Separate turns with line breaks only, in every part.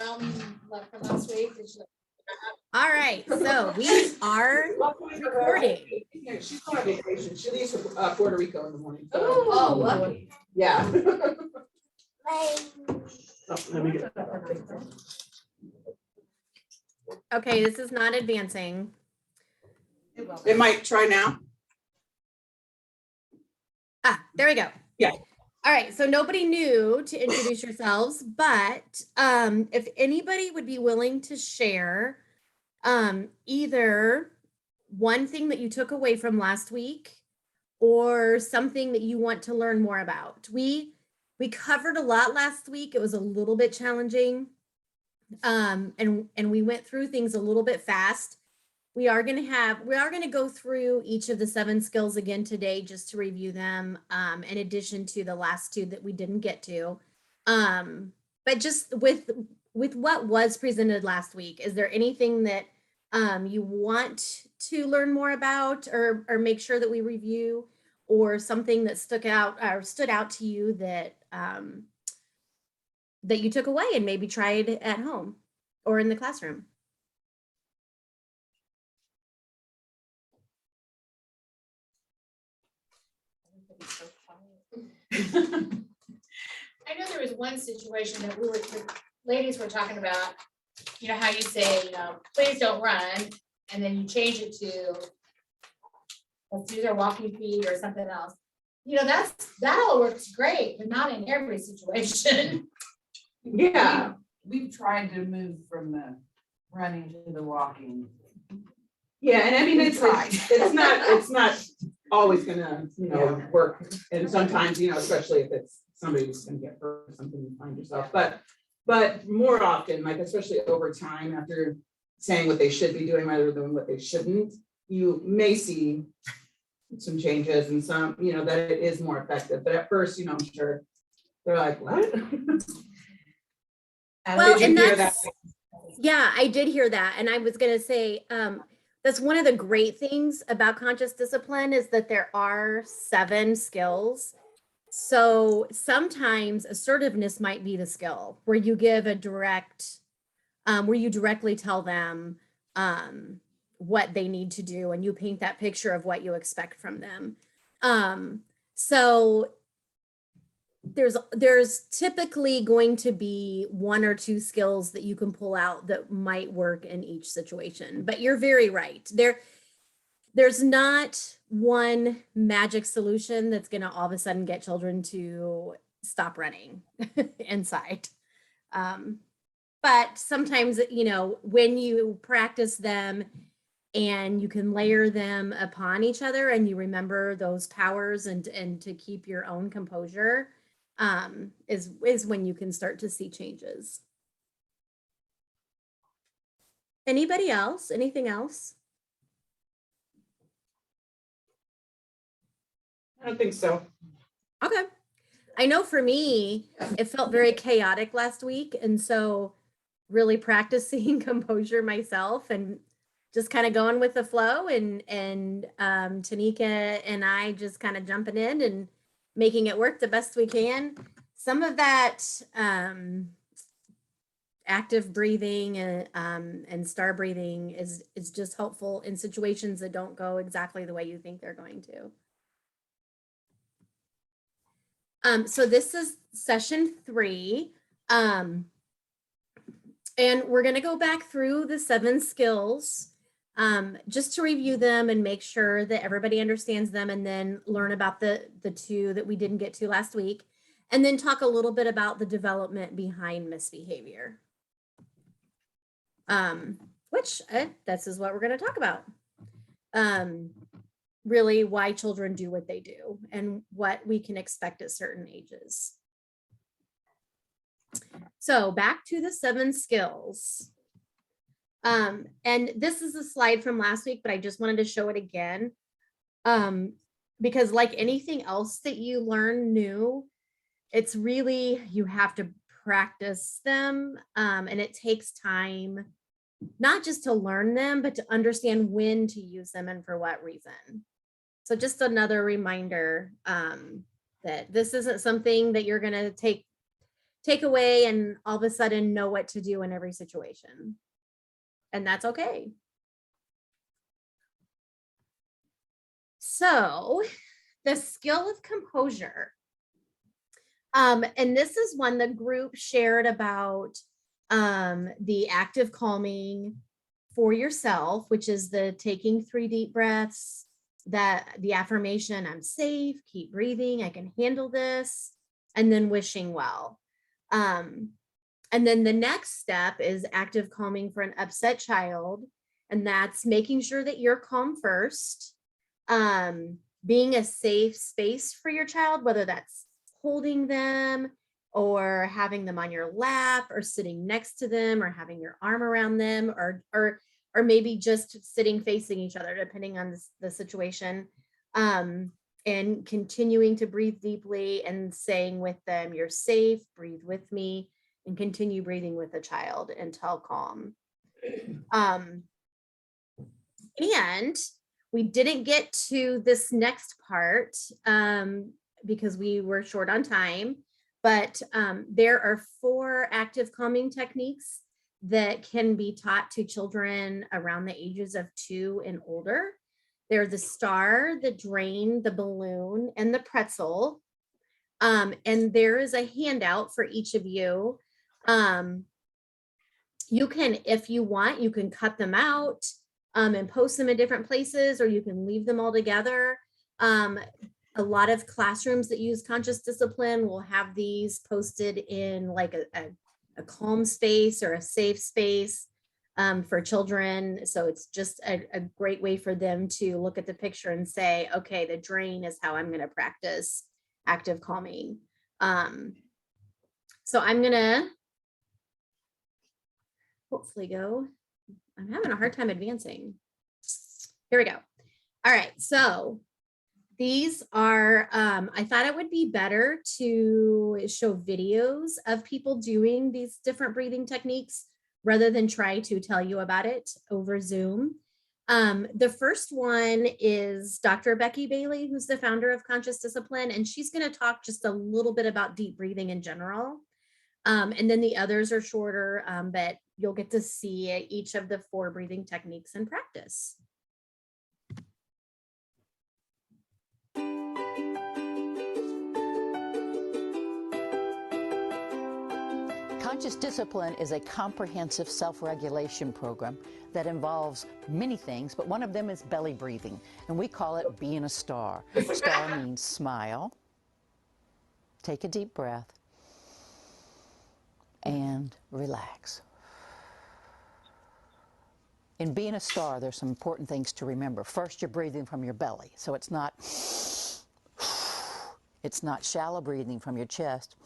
Left from last week.
All right, so we are recording.
She's going on vacation. She leaves for Puerto Rico in the morning. So,
Oh, lucky.
yeah.
Okay, this is not advancing.
It might try now.
Ah, there we go.
Yeah.
All right, so nobody new to introduce yourselves, but if anybody would be willing to share either one thing that you took away from last week or something that you want to learn more about. We covered a lot last week. It was a little bit challenging. And we went through things a little bit fast. We are going to go through each of the 7 skills again today, just to review them, in addition to the last 2 that we didn't get to. But just with what was presented last week, is there anything that you want to learn more about or make sure that we review, or something that stood out to you that that you took away and maybe tried at home or in the classroom?
I know there was one situation that the ladies were talking about, you know, how you say, please don't run, and then you change it to, let's use our walking feet or something else. You know, that all works great, but not in every situation.
Yeah.
We've tried to move from the running to the walking.
Yeah, and I mean, it's
tried.
it's not always gonna, work. And sometimes, especially if it's somebody who's gonna get hurt or something, you find yourself, but more often, like especially over time, after saying what they should be doing rather than what they shouldn't, you may see some changes and some, that it is more effective. But at first, I'm sure they're like, what?
Well, and yeah, I did hear that. And I was going to say, that's one of the great things about conscious discipline is that there are 7 skills. So sometimes assertiveness might be the skill where you give a direct, where you directly tell them what they need to do, and you paint that picture of what you expect from them. So there's typically going to be 1 or 2 skills that you can pull out that might work in each situation. But you're very right. There's not one magic solution that's going to all of a sudden get children to stop running inside. But sometimes, when you practice them and you can layer them upon each other and you remember those powers and to keep your own composure, is when you can start to see changes. Anybody else? Anything else?
I don't think so.
Okay. I know for me, it felt very chaotic last week. And so really practicing composure myself and just kind of going with the flow, and Tanika and I just kind of jumping in and making it work the best we can. Some of that active breathing and star breathing is just helpful in situations that don't go exactly the way you think they're going to. So this is session 3. And we're going to go back through the 7 skills just to review them and make sure that everybody understands them, and then learn about the 2 that we didn't get to last week, and then talk a little bit about the development behind misbehavior. Which this is what we're going to talk about. Really why children do what they do and what we can expect at certain ages. So back to the 7 skills. And this is a slide from last week, but I just wanted to show it again. Because like anything else that you learn new, it's really, you have to practice them. And it takes time, not just to learn them, but to understand when to use them and for what reason. So just another reminder that this isn't something that you're going to take take away and all of a sudden know what to do in every situation. And that's okay. So the skill of composure. And this is one the group shared about the active calming for yourself, which is the taking 3 deep breaths, that the affirmation, I'm safe, keep breathing, I can handle this, and then wishing well. And then the next step is active calming for an upset child. And that's making sure that you're calm first, being a safe space for your child, whether that's holding them or having them on your lap or sitting next to them or having your arm around them or maybe just sitting facing each other, depending on the situation. And continuing to breathe deeply and saying with them, you're safe, breathe with me, and continue breathing with the child until calm. And we didn't get to this next part because we were short on time, but there are 4 active calming techniques that can be taught to children around the ages of 2 and older. They're the star, the drain, the balloon, and the pretzel. And there is a handout for each of you. You can, if you want, you can cut them out and post them in different places, or you can leave them all together. A lot of classrooms that use conscious discipline will have these posted in like a calm space or a safe space for children. So it's just a great way for them to look at the picture and say, okay, the drain is how I'm going to practice active calming. So I'm going to hopefully go. I'm having a hard time advancing. Here we go. All right. So these are, I thought it would be better to show videos of people doing these different breathing techniques rather than try to tell you about it over Zoom. The first one is Dr. Becky Bailey, who's the founder of Conscious Discipline, and she's going to talk just a little bit about deep breathing in general. And then the others are shorter, but you'll get to see each of the 4 breathing techniques in practice.
Conscious Discipline is a comprehensive self-regulation program that involves many things, but one of them is belly breathing, and we call it being a star. Star means smile, take a deep breath, and relax. In being a star, there's some important things to remember. First, you're breathing from your belly, so it's not shallow breathing from your chest.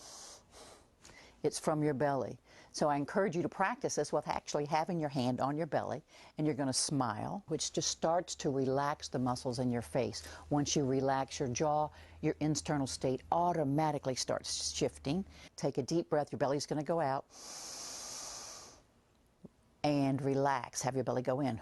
It's from your belly. So I encourage you to practice this with actually having your hand on your belly, and you're going to smile, which just starts to relax the muscles in your face. Once you relax your jaw, your internal state automatically starts shifting. Take a deep breath. Your belly's going to go out. And relax. Have your belly go in.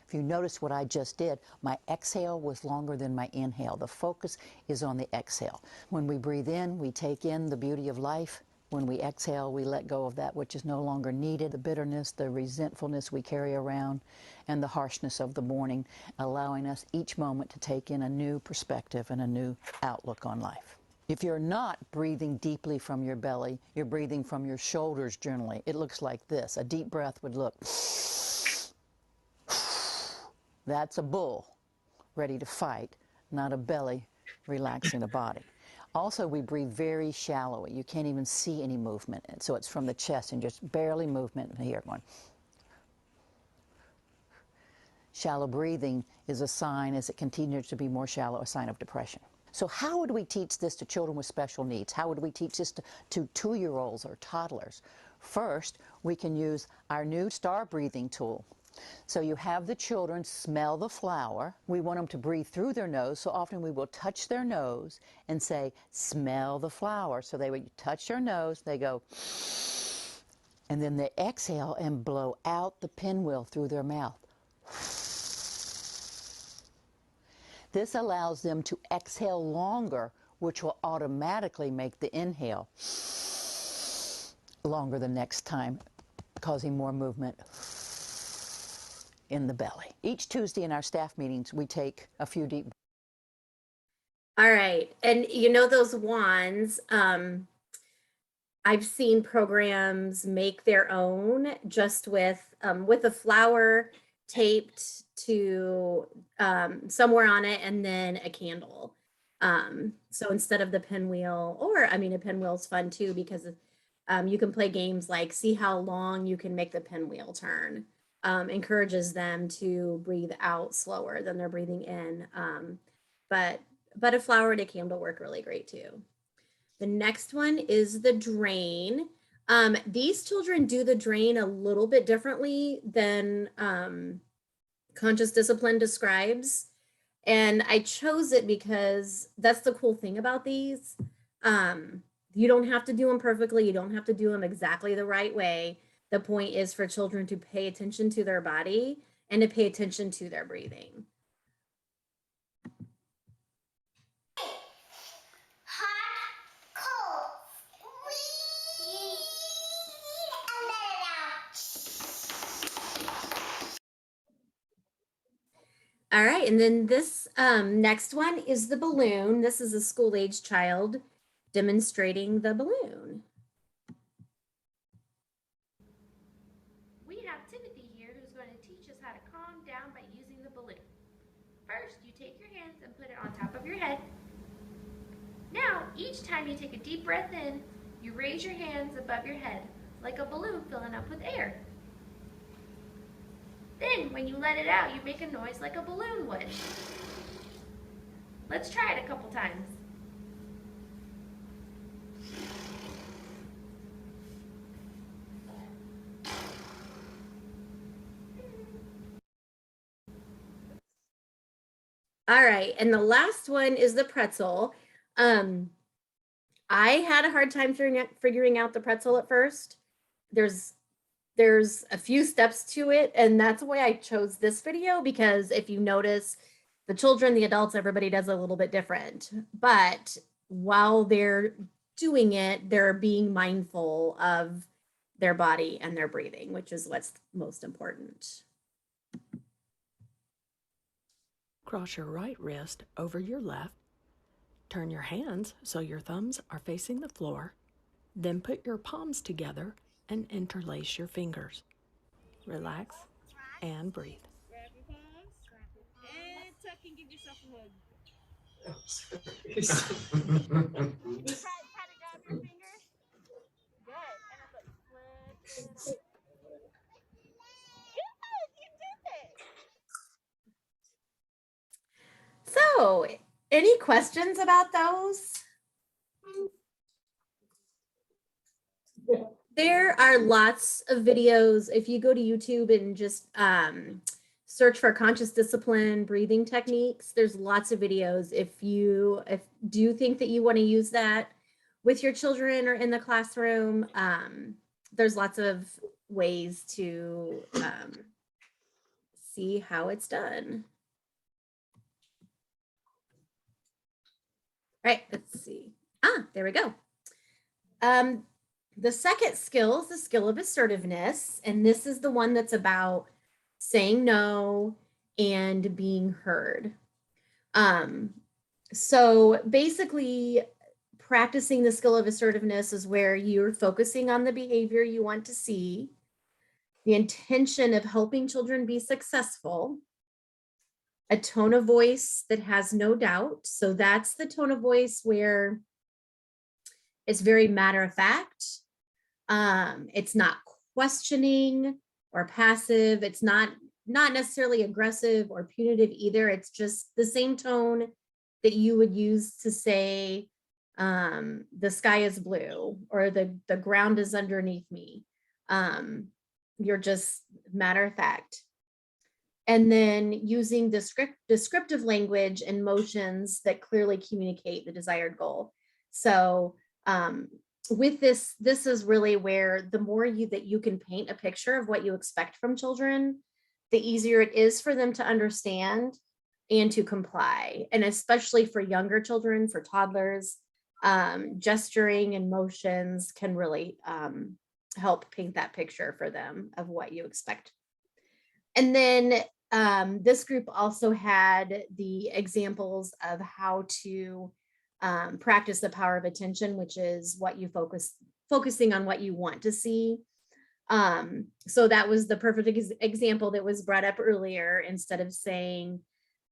If you notice what I just did, my exhale was longer than my inhale. The focus is on the exhale. When we breathe in, we take in the beauty of life. When we exhale, we let go of that which is no longer needed, the bitterness, the resentfulness we carry around, and the harshness of the morning, allowing us each moment to take in a new perspective and a new outlook on life. If you're not breathing deeply from your belly, you're breathing from your shoulders generally. It looks like this. A deep breath would look. That's a bull ready to fight, not a belly relaxing the body. Also, we breathe very shallowly. You can't even see any movement. And so it's from the chest and just barely movement here. One. Shallow breathing is a sign, as it continues to be more shallow, a sign of depression. So how would we teach this to children with special needs? How would we teach this to 2-year-olds or toddlers? First, we can use our new star breathing tool. So you have the children smell the flower. We want them to breathe through their nose, so often we will touch their nose and say, smell the flower. So they would touch their nose, they go, and then they exhale and blow out the pinwheel through their mouth. This allows them to exhale longer which will automatically make the inhale longer the next time, causing more movement in the belly. Each Tuesday in our staff meetings, we take a few deep.
All right, and you know those wands, I've seen programs make their own just with a flower taped to somewhere on it and then a candle. So instead of the pinwheel, or I mean, a pinwheel's fun too, because you can play games like see how long you can make the pinwheel turn. Encourages them to breathe out slower than they're breathing in. But a flower and a candle work really great too. The next one is the drain. These children do the drain a little bit differently than conscious discipline describes. And I chose it because that's the cool thing about these. You don't have to do them perfectly. You don't have to do them exactly the right way. The point is for children to pay attention to their body and to pay attention to their breathing. All right, and then this next one is the balloon. This is a school-age child demonstrating the balloon.
We have Timothy here who's going to teach us how to calm down by using the balloon. First, you take your hands and put it on top of your head. Now, each time you take a deep breath in, you raise your hands above your head, like a balloon filling up with air. Then, when you let it out, you make a noise like a balloon would. Let's try it a couple times.
All right, and the last one is the pretzel. I had a hard time figuring out the pretzel at first. There's a few steps to it, and that's why I chose this video, because if you notice, the children, the adults, everybody does a little bit different. But while they're doing it, they're being mindful of their body and their breathing, which is what's most important.
Cross your right wrist over your left. Turn your hands so your thumbs are facing the floor. Then put your palms together and interlace your fingers. Relax and breathe.
Grab your palms and tuck and give yourself a hug. Try to grab your fingers. Good. And it's like flip. Good, you did it.
So, any questions about those? There are lots of videos. If you go to YouTube and just search for conscious discipline breathing techniques, there's lots of videos. If do you think that you want to use that with your children or in the classroom, there's lots of ways to see how it's done. All right, let's see. There we go. The second skill is the skill of assertiveness, and this is the one that's about saying no and being heard. So basically, practicing the skill of assertiveness is where you're focusing on the behavior you want to see, the intention of helping children be successful, a tone of voice that has no doubt. So that's the tone of voice where it's very matter of fact. It's not questioning or passive. It's not necessarily aggressive or punitive either. It's just the same tone that you would use to say, the sky is blue or the ground is underneath me. You're just matter of fact. And then using descriptive language and motions that clearly communicate the desired goal. So with this is really where the more that you can paint a picture of what you expect from children, the easier it is for them to understand. and to comply. And especially for younger children, for toddlers, gesturing and motions can really help paint that picture for them of what you expect. And then this group also had the examples of how to practice the power of attention, which is what you focusing on what you want to see. So that was the perfect example that was brought up earlier. Instead of saying,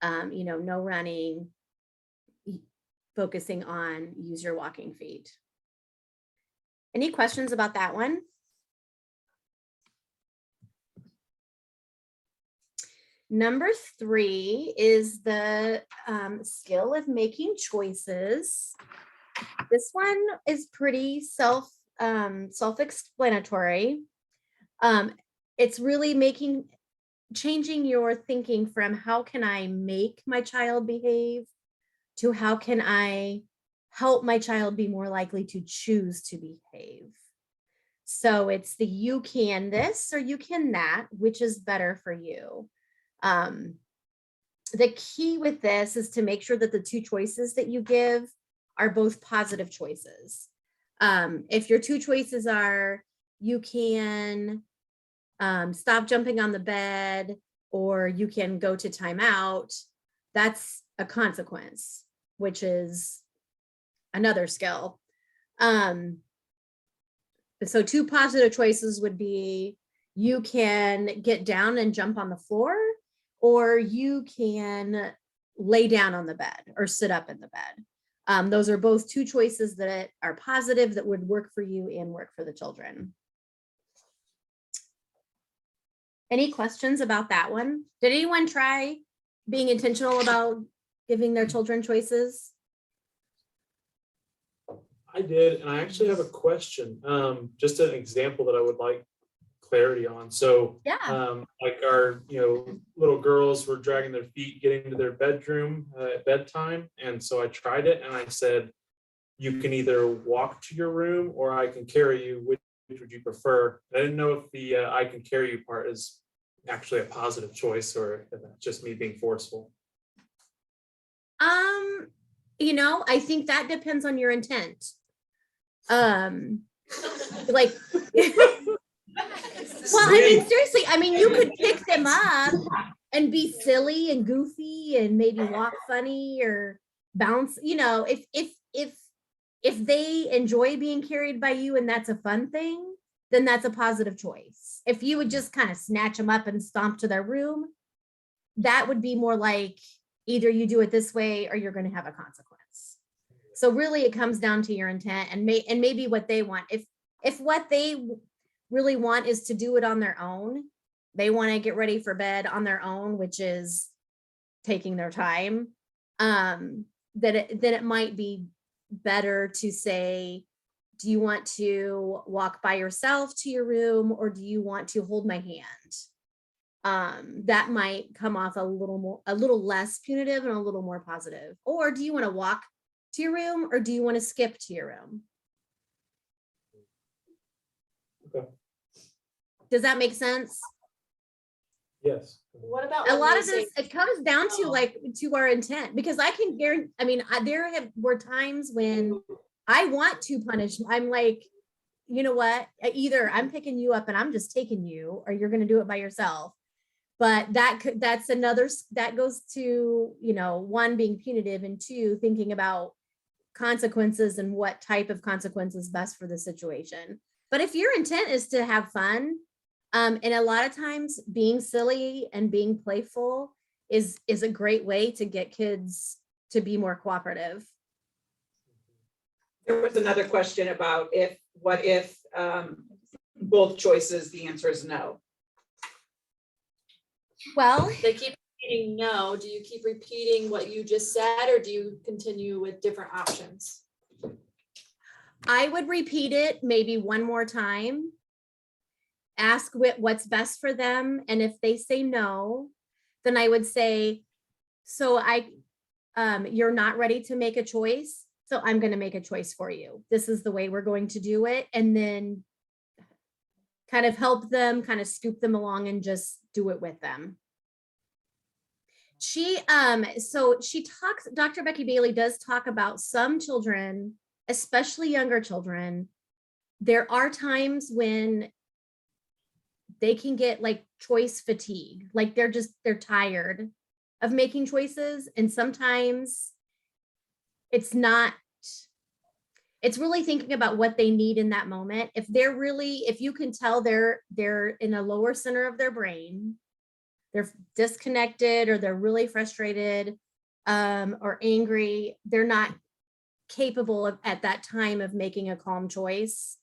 no running, focusing on use your walking feet. Any questions about that one? Number 3 is the skill of making choices. This one is pretty self-explanatory. It's really changing your thinking from how can I make my child behave to how can I help my child be more likely to choose to behave. So it's the you can this or you can that, which is better for you. The key with this is to make sure that the 2 choices that you give are both positive choices. If your 2 choices are you can stop jumping on the bed or you can go to timeout, that's a consequence, which is another skill. So 2 positive choices would be you can get down and jump on the floor, or you can lay down on the bed or sit up in the bed. Those are both 2 choices that are positive that would work for you and work for the children. Any questions about that one? Did anyone try being intentional about giving their children choices?
I did, and I actually have a question, just an example that I would like clarity on. So,
Yeah.
like our, little girls were dragging their feet getting to their bedroom at bedtime. And so I tried it and I said, you can either walk to your room or I can carry you. Which would you prefer? I didn't know if the I can carry you part is actually a positive choice or if that's just me being forceful.
I think that depends on your intent. Like, well, seriously, you could pick them up and be silly and goofy and maybe walk funny or bounce, if they enjoy being carried by you and that's a fun thing, then that's a positive choice. If you would just kind of snatch them up and stomp to their room, that would be more like either you do it this way or you're going to have a consequence. So really it comes down to your intent and maybe what they want. If what they really want is to do it on their own, they want to get ready for bed on their own, which is taking their time, then it might be better to say, do you want to walk by yourself to your room or do you want to hold my hand? That might come off a little less punitive and a little more positive. Or do you want to walk to your room or do you want to skip to your room?
Okay.
Does that make sense?
Yes.
What about
A
when
lot
they
of
say,
this, it comes down to to our intent, because I can guarantee, there were times when I want to punish. I'm like, you know what? Either I'm picking you up and I'm just taking you, or you're going to do it by yourself. But that's another, that goes to, 1, being punitive, and 2, thinking about consequences and what type of consequence is best for the situation. But if your intent is to have fun, and a lot of times being silly and being playful is a great way to get kids to be more cooperative.
There was another question about what if both choices, the answer is no.
Well,
they keep repeating no, do you keep repeating what you just said or do you continue with different options?
I would repeat it maybe one more time. Ask what's best for them. And if they say no, then I would say, so you're not ready to make a choice. So I'm going to make a choice for you. This is the way we're going to do it. And then kind of help them, kind of scoop them along and just do it with them. So she talks, Dr. Becky Bailey does talk about some children, especially younger children. There are times when they can get like choice fatigue, like they're tired of making choices. And sometimes it's really thinking about what they need in that moment. If you can tell they're in a lower center of their brain, they're disconnected or they're really frustrated or angry, they're not capable of at that time of making a calm choice.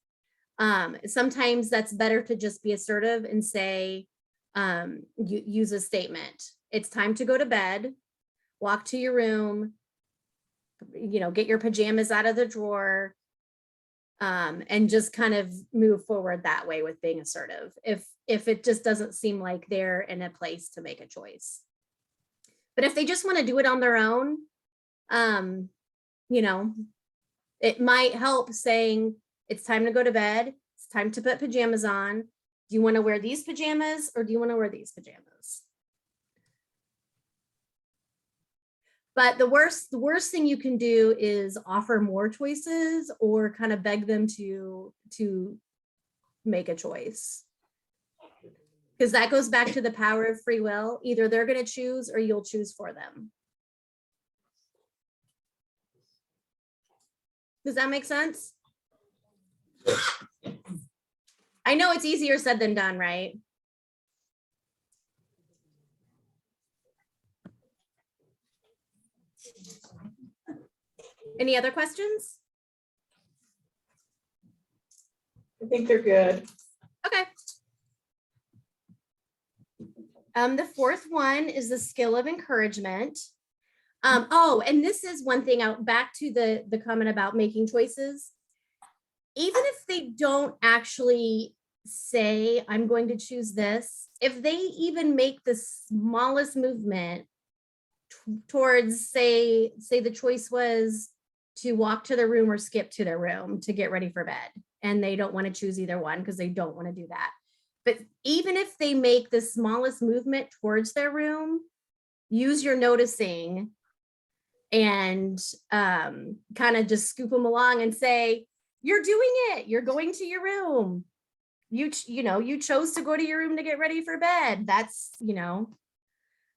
Sometimes that's better to just be assertive and say, use a statement. It's time to go to bed, walk to your room, get your pajamas out of the drawer, and just kind of move forward that way with being assertive. If it just doesn't seem like they're in a place to make a choice. But if they just want to do it on their own, it might help saying, it's time to go to bed. It's time to put pajamas on. Do you want to wear these pajamas or do you want to wear these pajamas? But the worst thing you can do is offer more choices or kind of beg them to make a choice. Because that goes back to the power of free will. Either they're going to choose or you'll choose for them. Does that make sense? I know it's easier said than done, right? Any other questions?
I think they're good.
Okay. The fourth one is the skill of encouragement. And this is one thing out back to the comment about making choices. Even if they don't actually say, I'm going to choose this, if they even make the smallest movement towards, say the choice was to walk to their room or skip to their room to get ready for bed, and they don't want to choose either one because they don't want to do that. But even if they make the smallest movement towards their room, use your noticing and kind of just scoop them along and say, you're doing it. You're going to your room. You chose to go to your room to get ready for bed. That's,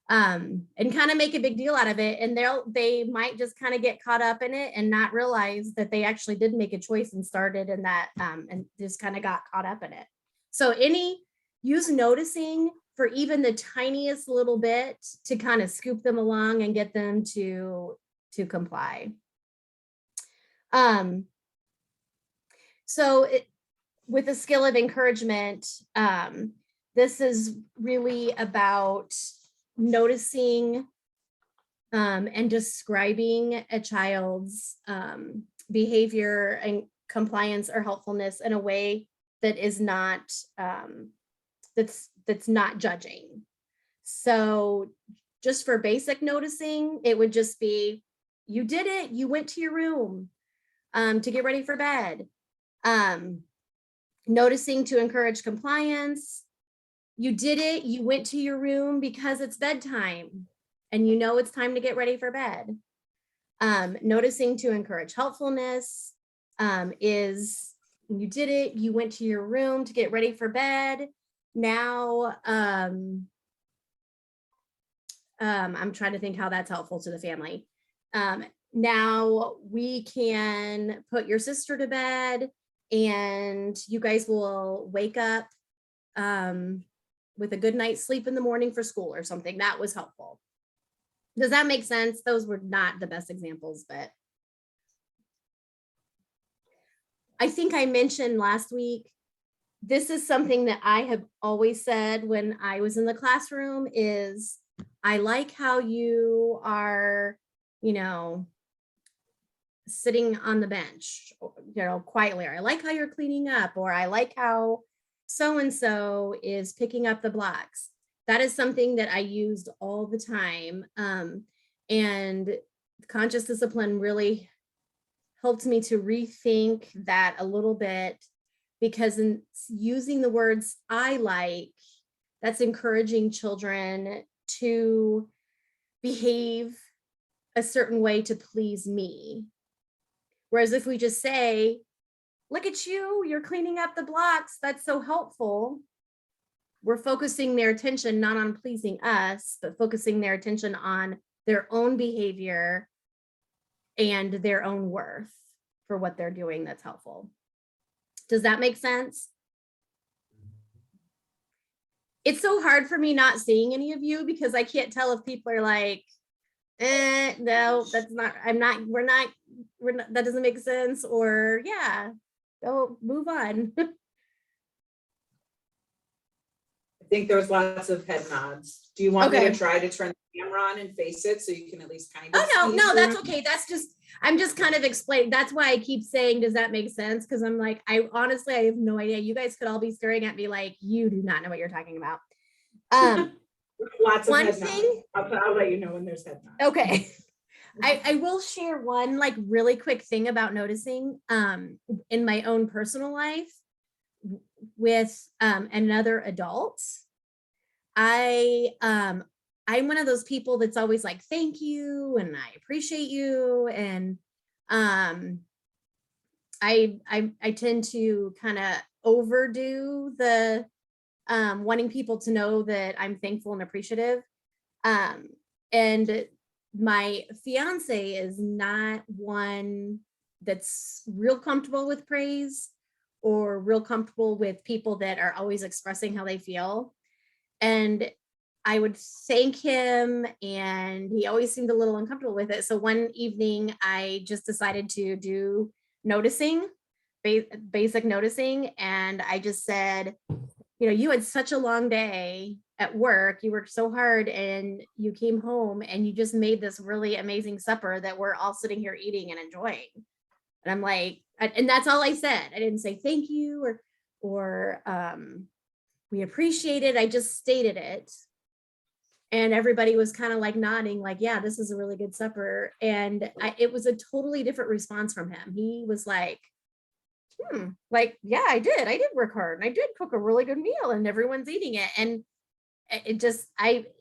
and kind of make a big deal out of it. And they might just kind of get caught up in it and not realize that they actually did make a choice and started in that and just kind of got caught up in it. So use noticing for even the tiniest little bit to kind of scoop them along and get them to comply. With the skill of encouragement, this is really about noticing and describing a child's behavior and compliance or helpfulness in a way that is not that's not judging. So just for basic noticing, it would just be, you did it, you went to your room to get ready for bed. Noticing to encourage compliance. You did it, you went to your room because it's bedtime and it's time to get ready for bed. Noticing to encourage helpfulness is, you did it, you went to your room to get ready for bed. Now, I'm trying to think how that's helpful to the family. Now we can put your sister to bed and you guys will wake up with a good night's sleep in the morning for school or something. That was helpful. Does that make sense? Those were not the best examples, but I think I mentioned last week, this is something that I have always said when I was in the classroom is, I like how you are, sitting on the bench, quietly, or I like how you're cleaning up, or I like how so-and-so is picking up the blocks. That is something that I used all the time. And conscious discipline really helped me to rethink that a little bit, because in using the words I like, that's encouraging children to behave a certain way to please me. Whereas if we just say, look at you, you're cleaning up the blocks, that's so helpful. We're focusing their attention not on pleasing us, but focusing their attention on their own behavior and their own worth for what they're doing that's helpful. Does that make sense? It's so hard for me not seeing any of you because I can't tell if people are like, no, that's not, we're not, that doesn't make sense, or yeah, go move on.
I think there was lots of head nods. Do you want me
Okay.
to try to turn the camera on and face it so you can at least kind of?
Oh,
see
no,
through
that's
it?
okay. That's just, I'm just kind of explaining. That's why I keep saying, does that make sense? Because I'm like, I honestly, I have no idea. You guys could all be staring at me like, you do not know what you're talking about.
Lots of
One
head
thing,
nods. I'll let you know when there's head nods.
okay. I will share one like really quick thing about noticing in my own personal life with another adult. I'm one of those people that's always like, thank you, and I appreciate you. And I tend to kind of overdo the wanting people to know that I'm thankful and appreciative. And my fiance is not one that's real comfortable with praise or real comfortable with people that are always expressing how they feel. And I would thank him and he always seemed a little uncomfortable with it. So one evening I just decided to do noticing, basic noticing. And I just said, you know, you had such a long day at work. You worked so hard and you came home and you just made this really amazing supper that we're all sitting here eating and enjoying. And I'm like, and that's all I said. I didn't say thank you or we appreciate it. I just stated it. And everybody was kind of like nodding, like, yeah, this is a really good supper. And it was a totally different response from him. He was like, like, yeah, I did work hard and I did cook a really good meal and everyone's eating it. And it just,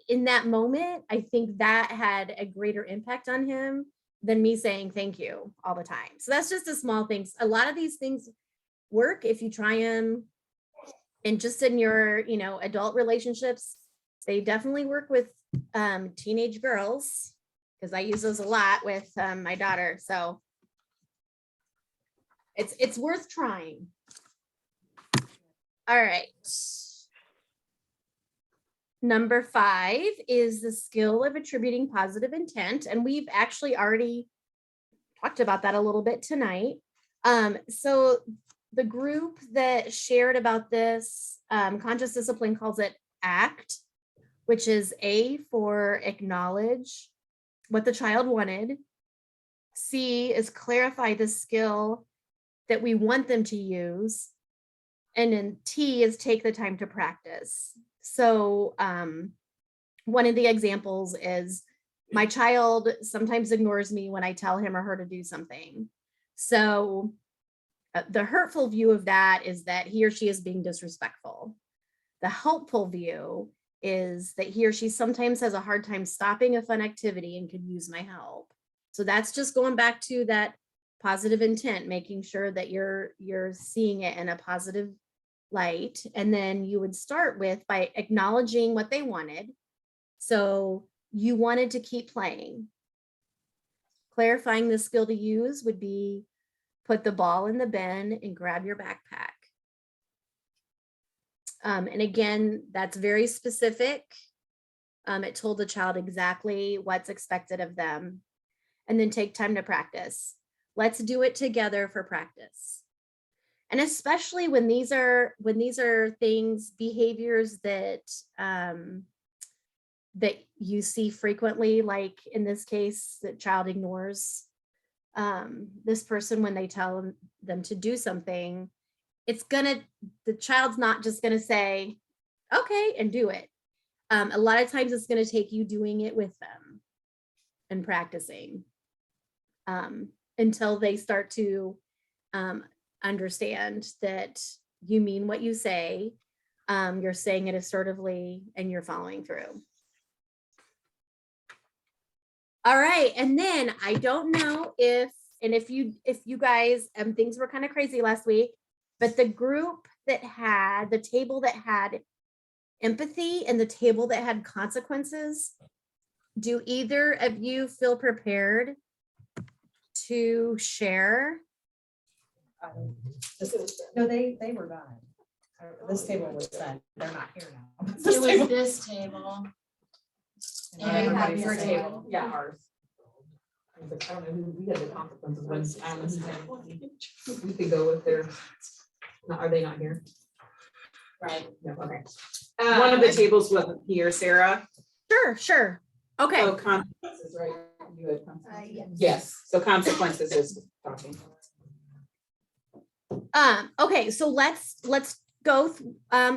in that moment, I think that had a greater impact on him than me saying thank you all the time. So that's just a small thing. A lot of these things work if you try them and just in your, you know, adult relationships. They definitely work with teenage girls because I use those a lot with my daughter. So it's worth trying. All right. Number 5 is the skill of attributing positive intent. And we've actually already talked about that a little bit tonight. So the group that shared about this, Conscious Discipline calls it ACT, which is A for acknowledge what the child wanted. C is clarify the skill that we want them to use. And then T is take the time to practice. So one of the examples is my child sometimes ignores me when I tell him or her to do something. So the hurtful view of that is that he or she is being disrespectful. The helpful view is that he or she sometimes has a hard time stopping a fun activity and could use my help. So that's just going back to that positive intent, making sure that you're seeing it in a positive light. And then you would start with by acknowledging what they wanted. So you wanted to keep playing. Clarifying the skill to use would be put the ball in the bin and grab your backpack. And again, that's very specific. It told the child exactly what's expected of them. And then take time to practice. Let's do it together for practice. And especially when these are things, behaviors that that you see frequently, like in this case, the child ignores this person when they tell them to do something. The child's not just gonna say, okay, and do it. A lot of times it's gonna take you doing it with them and practicing until they start to understand that you mean what you say, you're saying it assertively, and you're following through. All right, and then I don't know if you guys things were kind of crazy last week, but the group that had the table that had empathy and the table that had consequences, do either of you feel prepared to share?
No, they were done. This table was done. They're not here now.
It was this table. And you have your table.
Yeah, ours. I was like, I don't know who, we had the consequences when, I don't know who we could go with their, no, are they not here?
Right.
No, okay. One of the tables wasn't here, Sarah.
Sure. Okay.
So consequences, right? You had consequences. Yes, so consequences is talking.
Okay, so let's go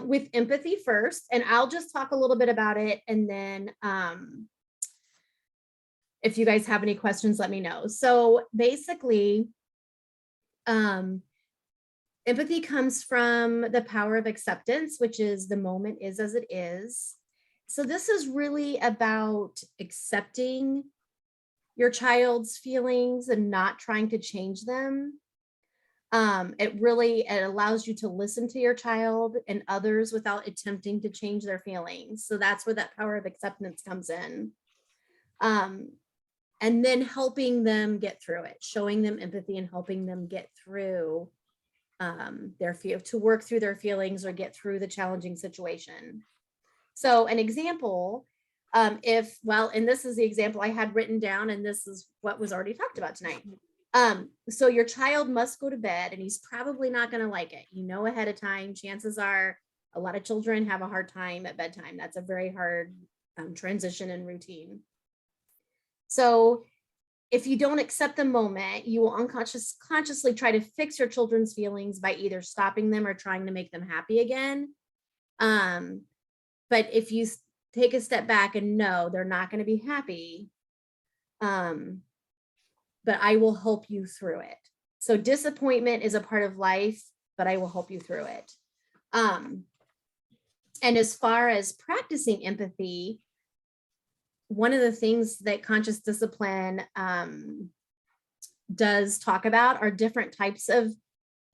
with empathy first, and I'll just talk a little bit about it, and then if you guys have any questions, let me know. So basically, empathy comes from the power of acceptance, which is the moment is as it is. So this is really about accepting your child's feelings and not trying to change them. It allows you to listen to your child and others without attempting to change their feelings. So that's where that power of acceptance comes in. And then helping them get through it, showing them empathy and helping them get through to work through their feelings or get through the challenging situation. So an example, and this is the example I had written down, and this is what was already talked about tonight. So your child must go to bed and he's probably not going to like it. You know, ahead of time, chances are a lot of children have a hard time at bedtime. That's a very hard transition and routine. So if you don't accept the moment, you will unconsciously try to fix your children's feelings by either stopping them or trying to make them happy again. But if you take a step back and know they're not going to be happy, but I will help you through it. So disappointment is a part of life, but I will help you through it. And as far as practicing empathy, one of the things that conscious discipline does talk about are different types of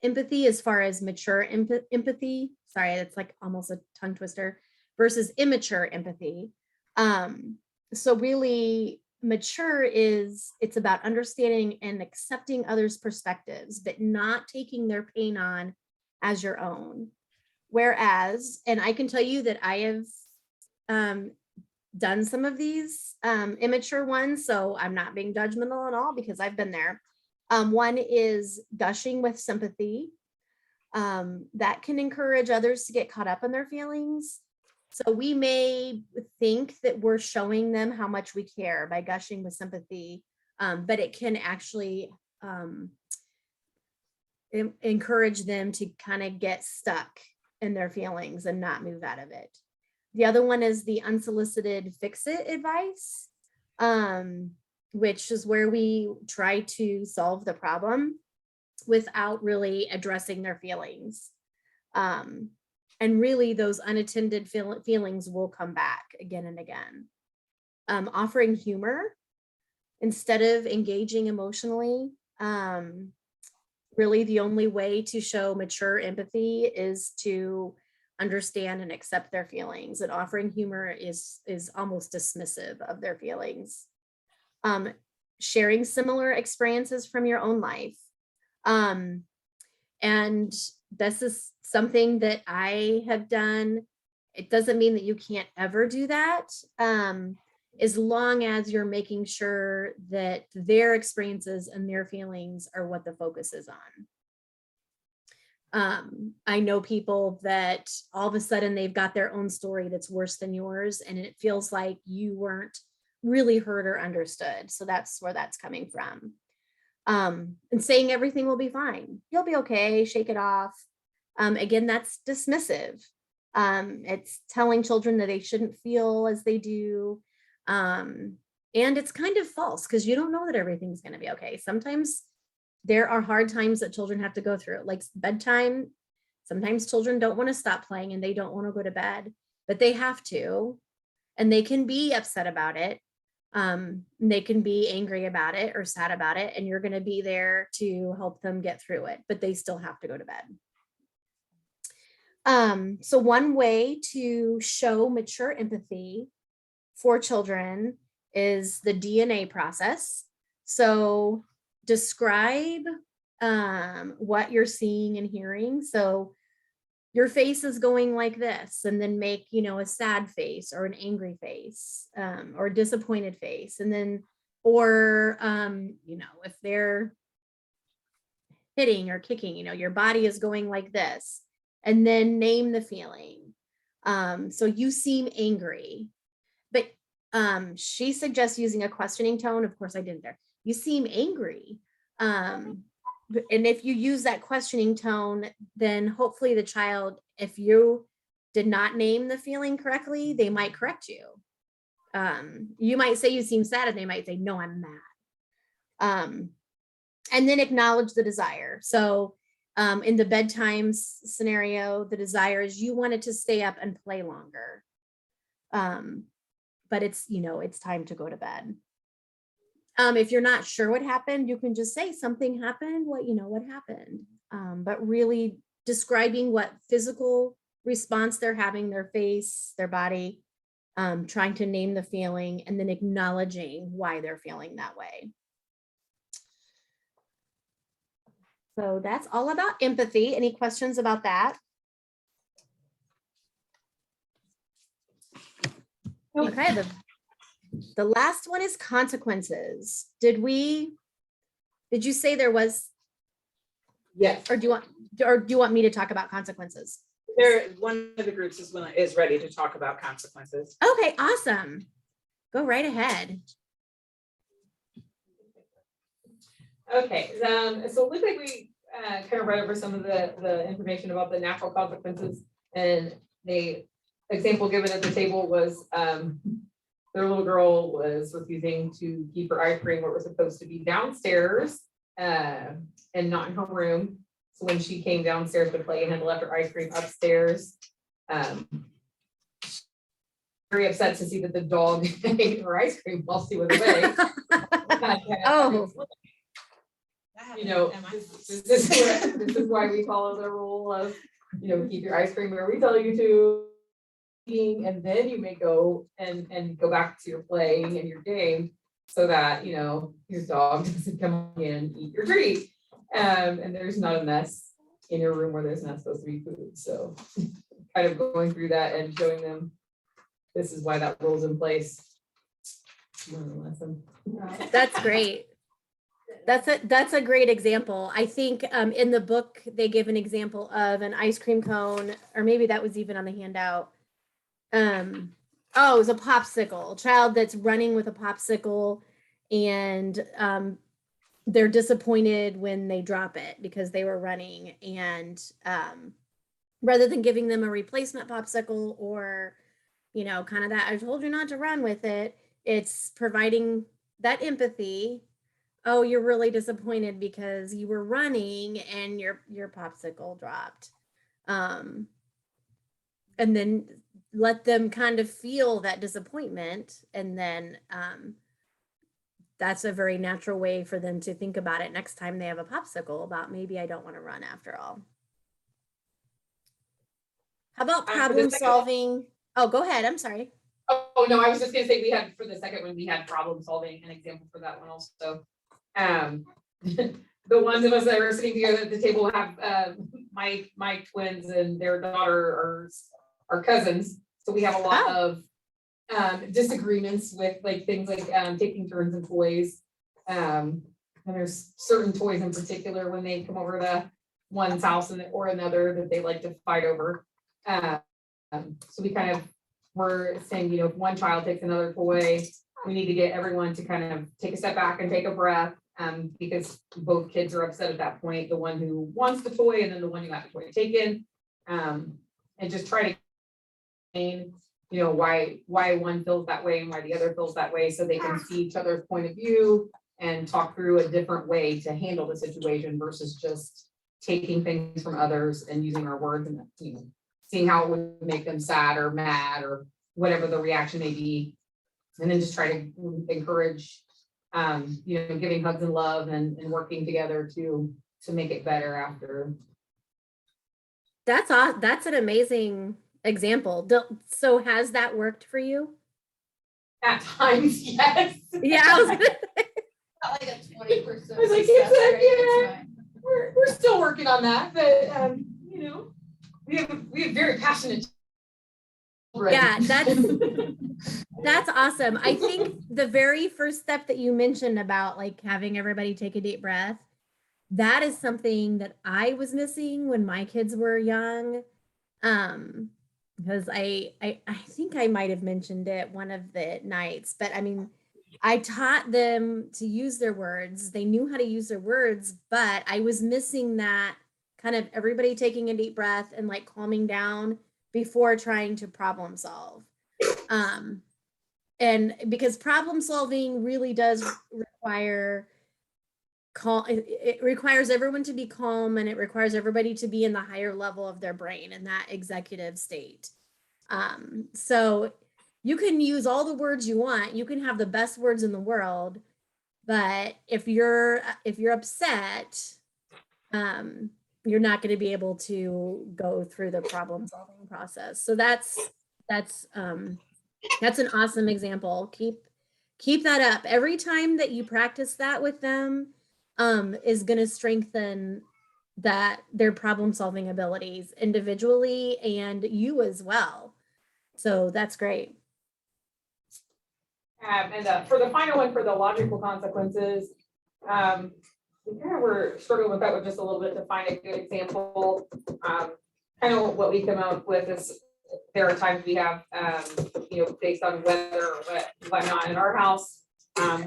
empathy as far as mature empathy. Sorry, it's like almost a tongue twister, versus immature empathy. So really, mature it's about understanding and accepting others' perspectives, but not taking their pain on as your own. Whereas, and I can tell you that I have done some of these immature ones, so I'm not being judgmental at all because I've been there. One is gushing with sympathy. That can encourage others to get caught up in their feelings. So we may think that we're showing them how much we care by gushing with sympathy, but it can actually encourage them to kind of get stuck in their feelings and not move out of it. The other one is the unsolicited fix-it advice, which is where we try to solve the problem without really addressing their feelings. And really those unattended feelings will come back again and again. Offering humor instead of engaging emotionally. Really the only way to show mature empathy is to understand and accept their feelings, and offering humor is almost dismissive of their feelings. Sharing similar experiences from your own life. And this is something that I have done. It doesn't mean that you can't ever do that, as long as you're making sure that their experiences and their feelings are what the focus is on. I know people that all of a sudden they've got their own story that's worse than yours, and it feels like you weren't really heard or understood. So that's where that's coming from. And saying everything will be fine. You'll be okay, shake it off. Again, that's dismissive. It's telling children that they shouldn't feel as they do. And it's kind of false because you don't know that everything's going to be okay. Sometimes there are hard times that children have to go through, like bedtime. Sometimes children don't want to stop playing and they don't want to go to bed, but they have to, and they can be upset about it. They can be angry about it or sad about it, and you're going to be there to help them get through it, but they still have to go to bed. So one way to show mature empathy for children is the DNA process. So describe what you're seeing and hearing. So your face is going like this, and then make, a sad face or an angry face, or a disappointed face. And then, or, if they're hitting or kicking, your body is going like this, and then name the feeling. So you seem angry, but she suggests using a questioning tone. Of course I didn't there. You seem angry. And if you use that questioning tone, then hopefully the child, if you did not name the feeling correctly, they might correct you. You might say you seem sad, and they might say, no, I'm mad. And then acknowledge the desire. So in the bedtime scenario, the desire is you wanted to stay up and play longer. But it's, it's time to go to bed. If you're not sure what happened, you can just say something happened, what happened. But really describing what physical response they're having, their face, their body, trying to name the feeling, and then acknowledging why they're feeling that way. So that's all about empathy. Any questions about that? Okay, the last one is consequences. Did you say there was,
Yes,
or do you want me to talk about consequences?
one of the groups is ready to talk about consequences.
Okay, awesome. Go right ahead.
Okay, so it looks like we kind of read over some of the information about the natural consequences, and the example given at the table was their little girl was refusing to keep her ice cream where it was supposed to be downstairs and not in her room. So when she came downstairs to play and had left her ice cream upstairs, very upset to see that the dog ate her ice cream while she was away.
Oh.
This is why we follow the rule of, keep your ice cream where we tell you to. And then you may go and go back to your playing and your game, so that your dog doesn't come in and eat your treat, and there's not a mess in your room where there's not supposed to be food. So kind of going through that and showing them this is why that rule's in place.
That's great. That's a great example. I think in the book they give an example of an ice cream cone, or maybe that was even on the handout. It was a popsicle, a child that's running with a popsicle, and they're disappointed when they drop it because they were running, and rather than giving them a replacement popsicle or kind of that I told you not to run with it, it's providing that empathy. Oh, you're really disappointed because you were running and your popsicle dropped. And then let them kind of feel that disappointment. And then that's a very natural way for them to think about it next time they have a popsicle, about maybe I don't want to run after all. How about problem solving? Oh, go ahead. I'm sorry.
Oh, no, I was just gonna say for the second one, we had problem solving, an example for that one also. The ones of us that are sitting here at the table have my twins and their daughter are cousins. So we have a lot of disagreements with things like taking turns in toys. And there's certain toys in particular when they come over to one's house or another that they like to fight over. So we kind of were saying, if one child takes another toy, we need to get everyone to kind of take a step back and take a breath, because both kids are upset at that point, the one who wants the toy and then the one who got the toy taken, and just try to why one feels that way and why the other feels that way, so they can see each other's point of view and talk through a different way to handle the situation versus just taking things from others and using our words and seeing how it would make them sad or mad or whatever the reaction may be. And then just try to encourage, giving hugs and love and working together to make it better after.
That's an amazing example. So has that worked for you?
At times, yes.
Yeah, I was gonna
Not like a 20%
I was like,
success rate,
it's
it's fine.
We're still working on that, but, we have very passionate. children.
Yeah, that's awesome. I think the very first step that you mentioned about like having everybody take a deep breath, that is something that I was missing when my kids were young. Because I think I might have mentioned it one of the nights, but I mean, I taught them to use their words. They knew how to use their words, but I was missing that kind of everybody taking a deep breath and like calming down before trying to problem solve. And because problem solving really does require it requires everyone to be calm, and it requires everybody to be in the higher level of their brain in that executive state. So you can use all the words you want, you can have the best words in the world, but if you're upset, you're not going to be able to go through the problem solving process. So that's an awesome example. Keep that up. Every time that you practice that with them, is going to strengthen their problem solving abilities individually and you as well. So that's great.
And for the final one, for the logical consequences, we kind of were struggling with that with just a little bit to find a good example. Kind of what we come up with is there are times we have, based on weather or whatnot in our house.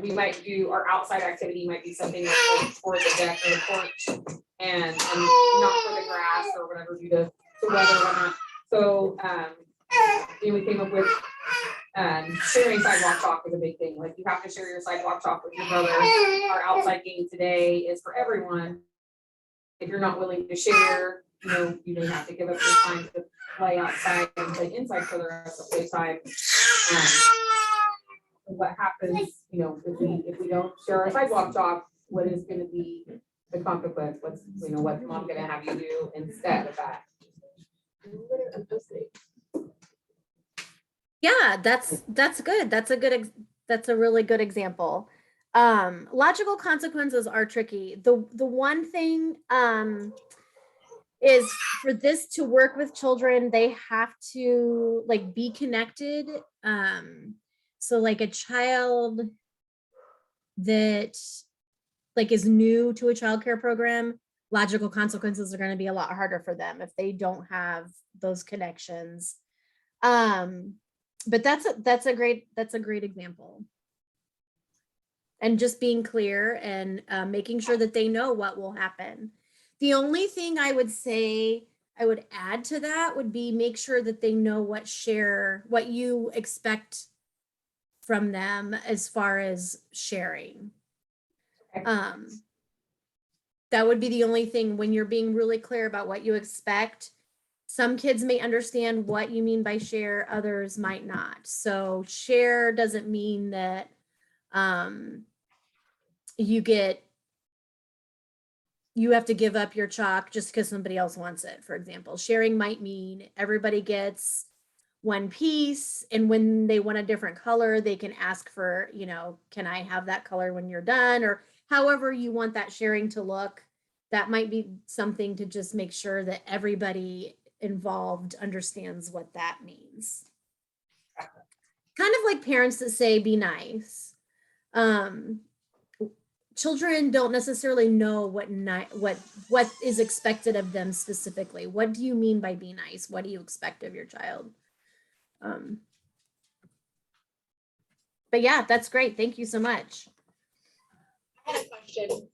We might do our outside activity might be something that's for the deck or the porch and not for the grass or whatever due to weather or whatnot. So, we came up with sharing sidewalk chalk was a big thing. Like you have to share your sidewalk chalk with your brother. Our outside game today is for everyone. If you're not willing to share, you may have to give up your time to play outside and play inside for the rest of the playtime. What happens, if we don't share our sidewalk chalk, what is going to be the consequence? What's mom going to have you do instead of that?
Yeah, that's good. That's a really good example. Logical consequences are tricky. The one thing is for this to work with children, they have to like be connected. So like a child that like is new to a childcare program, logical consequences are going to be a lot harder for them if they don't have those connections. But that's a great example. And just being clear and making sure that they know what will happen. The only thing I would say I would add to that would be make sure that they know what you expect from them as far as sharing. That would be the only thing when you're being really clear about what you expect. Some kids may understand what you mean by share, others might not. So share doesn't mean that you have to give up your chalk just because somebody else wants it, for example. Sharing might mean everybody gets one piece, and when they want a different color, they can ask for, can I have that color when you're done, or however you want that sharing to look. That might be something to just make sure that everybody involved understands what that means. Kind of like parents that say, be nice. Children don't necessarily know what is expected of them specifically. What do you mean by be nice? What do you expect of your child? But yeah, that's great. Thank you so much.
I had a question.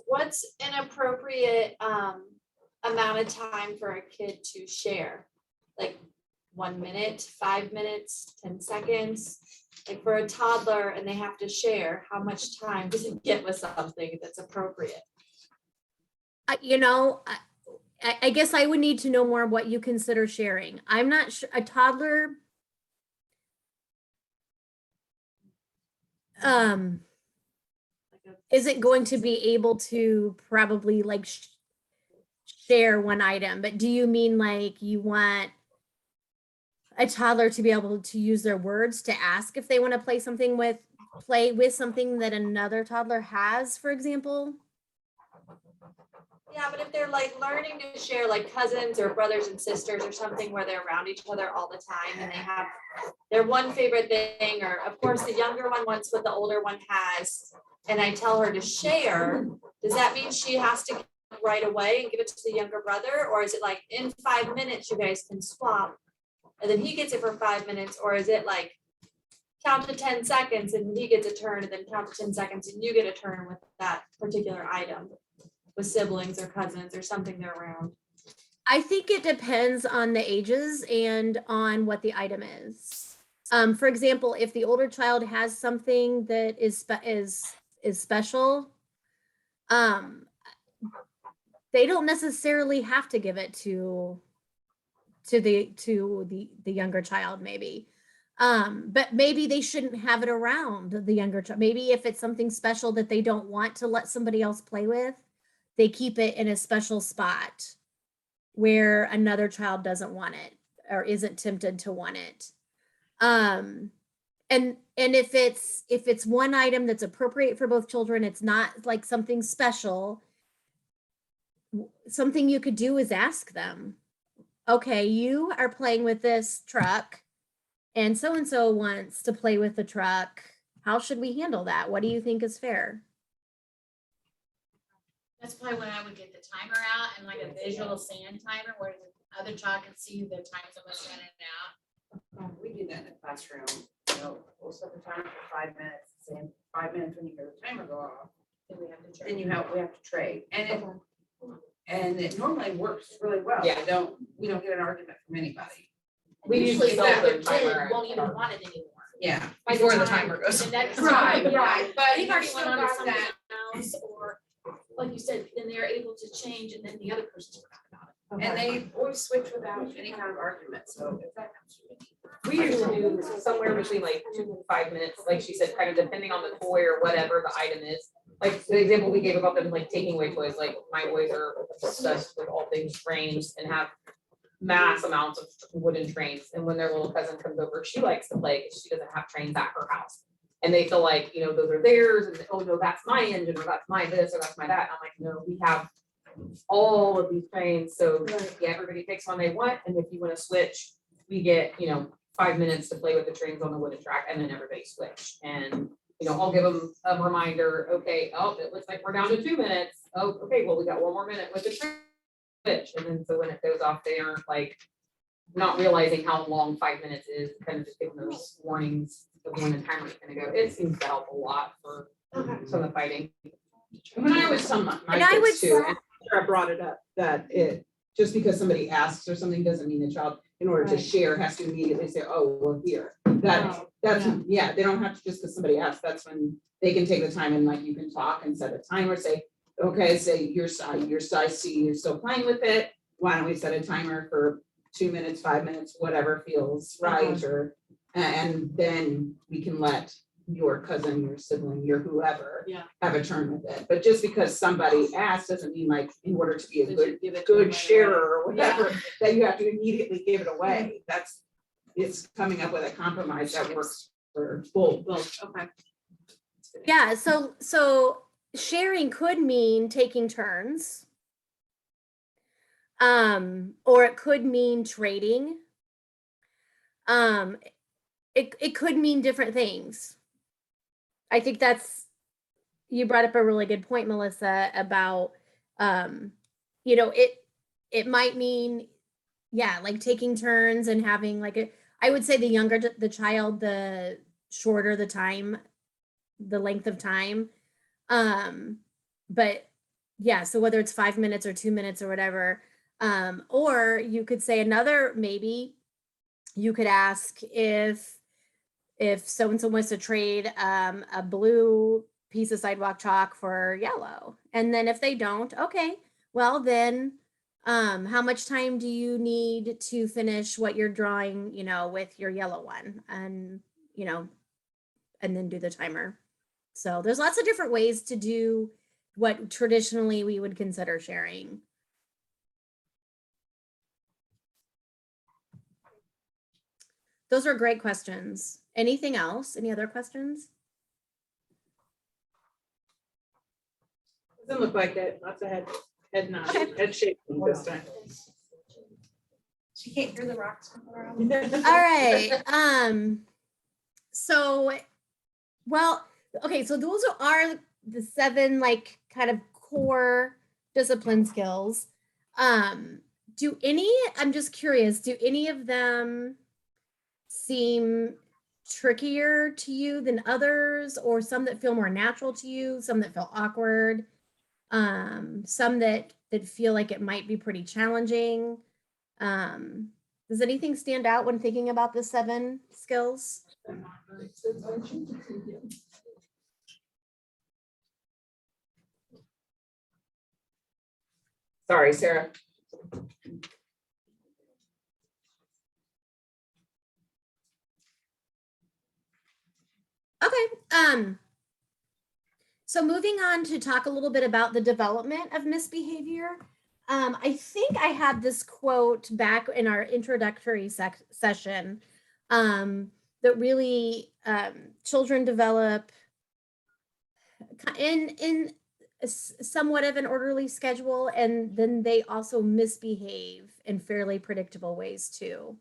What's an appropriate amount of time for a kid to share? Like 1 minute, 5 minutes, 10 seconds? Like for a toddler and they have to share, how much time does it get with something that's appropriate?
I guess I would need to know more what you consider sharing. I'm not sure. A toddler, is it going to be able to probably like share one item, but do you mean like you want a toddler to be able to use their words to ask if they want to play with something that another toddler has, for example?
Yeah, but if they're like learning to share like cousins or brothers and sisters or something where they're around each other all the time and they have their one favorite thing, or of course the younger one wants what the older one has, and I tell her to share, does that mean she has to get it right away and give it to the younger brother? Or is it like in 5 minutes you guys can swap and then he gets it for 5 minutes? Or is it like count to 10 seconds and he gets a turn, and then count to 10 seconds and you get a turn with that particular item with siblings or cousins or something they're around?
I think it depends on the ages and on what the item is. For example, if the older child has something that is special, they don't necessarily have to give it to the younger child, maybe. But maybe they shouldn't have it around the younger child. Maybe if it's something special that they don't want to let somebody else play with, they keep it in a special spot where another child doesn't want it or isn't tempted to want it. And if it's one item that's appropriate for both children, it's not like something special. Something you could do is ask them, okay, you are playing with this truck and so wants to play with the truck. How should we handle that? What do you think is fair?
That's probably when I would get the timer out and like a visual sand timer where the other child can see the time's almost running out.
We do that in the classroom, you know, we'll set the timer for 5 minutes, saying 5 minutes when you hear the timer go off,
Then we have to
then
trade.
we have to trade, and it normally works really well.
Yeah.
We don't get an argument from anybody.
We usually
The
set the
kid
timer.
won't even want it anymore.
Yeah.
By
Before the
time-
timer goes.
the next
Right,
time,
right, but
They've
you
already
still
went on to
got
something
that.
else, or like you said, then they're able to change and then the other person's forgot about it.
And they always switch without any kind of argument, so if that comes to me.
We usually do somewhere between like 2 and 5 minutes, like she said, kind of depending on the toy or whatever the item is. Like the example we gave about them like taking away toys, like my boys are obsessed with all things trains and have mass amounts of wooden trains. And when their little cousin comes over, she likes to play because she doesn't have trains at her house. And they feel like, you know, those are theirs, and oh no, that's my engine, or that's my this, or that's my that. And I'm like, no, we have all of these trains, so yeah, everybody picks one they want, and if you want to switch, we get, you know, 5 minutes to play with the trains on the wooden track, and then everybody switch. And, you know, I'll give them a reminder, okay, oh, it looks like we're down to 2 minutes. Oh, okay, well, we got 1 more minute with the train switch. And then so when it goes off, they aren't like not realizing how long 5 minutes is, kind of just giving those warnings of when the timer is gonna go. It seems to help a lot for some of the fighting.
When I was telling my
And I would
kids too, and Sarah brought it up, that it, just because somebody asks or something doesn't mean the child, in order to
Right.
share, has to immediately say, oh, well, here. That's, yeah, they don't have to, just because somebody asks, that's when they can take the time and like, you can talk and set a timer, say, okay, say your size C, you're still playing with it. Why don't we set a timer for 2 minutes, 5 minutes, whatever feels right, or, and then we can let your cousin, your sibling, your whoever have a turn with it. But just because somebody asked doesn't mean like, in order to be a good sharer or whatever, that you have to immediately give it away. It's coming up with a compromise that works for both.
Okay.
Yeah, so sharing could mean taking turns. Or it could mean trading. It could mean different things. I think you brought up a really good point, Melissa, about you know, it might mean, yeah, like taking turns and having like I would say the younger the child, the shorter the time, the length of time. But yeah, so whether it's 5 minutes or 2 minutes or whatever, or you could say another, maybe you could ask if so-and-so wants to trade a blue piece of sidewalk chalk for yellow. And then if they don't, okay, well then, how much time do you need to finish what you're drawing, you know, with your yellow one? And, you know, and then do the timer. So there's lots of different ways to do what traditionally we would consider sharing. Those are great questions. Anything else? Any other questions?
Doesn't look like it. Lots of head nod,
Okay.
head shaking this time.
She can't hear the rocks coming around.
All right. So, well, okay, so those are the 7 like kind of core discipline skills. I'm just curious, do any of them seem trickier to you than others, or some that feel more natural to you, some that feel awkward, some that feel like it might be pretty challenging? Does anything stand out when thinking about the 7 skills?
Sorry, Sarah.
Okay. So moving on to talk a little bit about the development of misbehavior. I think I had this quote back in our introductory session that really children develop in somewhat of an orderly schedule, and then they also misbehave in fairly predictable ways too.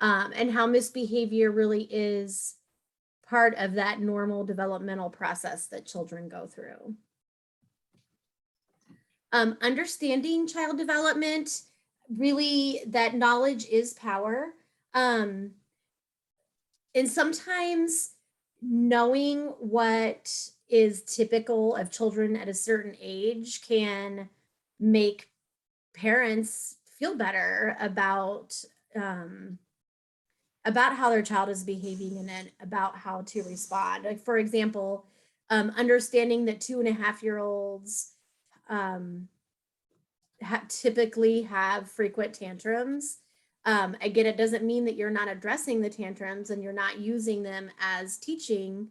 And how misbehavior really is part of that normal developmental process that children go through. Understanding child development, really that knowledge is power. And sometimes knowing what is typical of children at a certain age can make parents feel better about how their child is behaving and then about how to respond. Like, for example, understanding that 2.5-year-olds typically have frequent tantrums. Again, it doesn't mean that you're not addressing the tantrums and you're not using them as teaching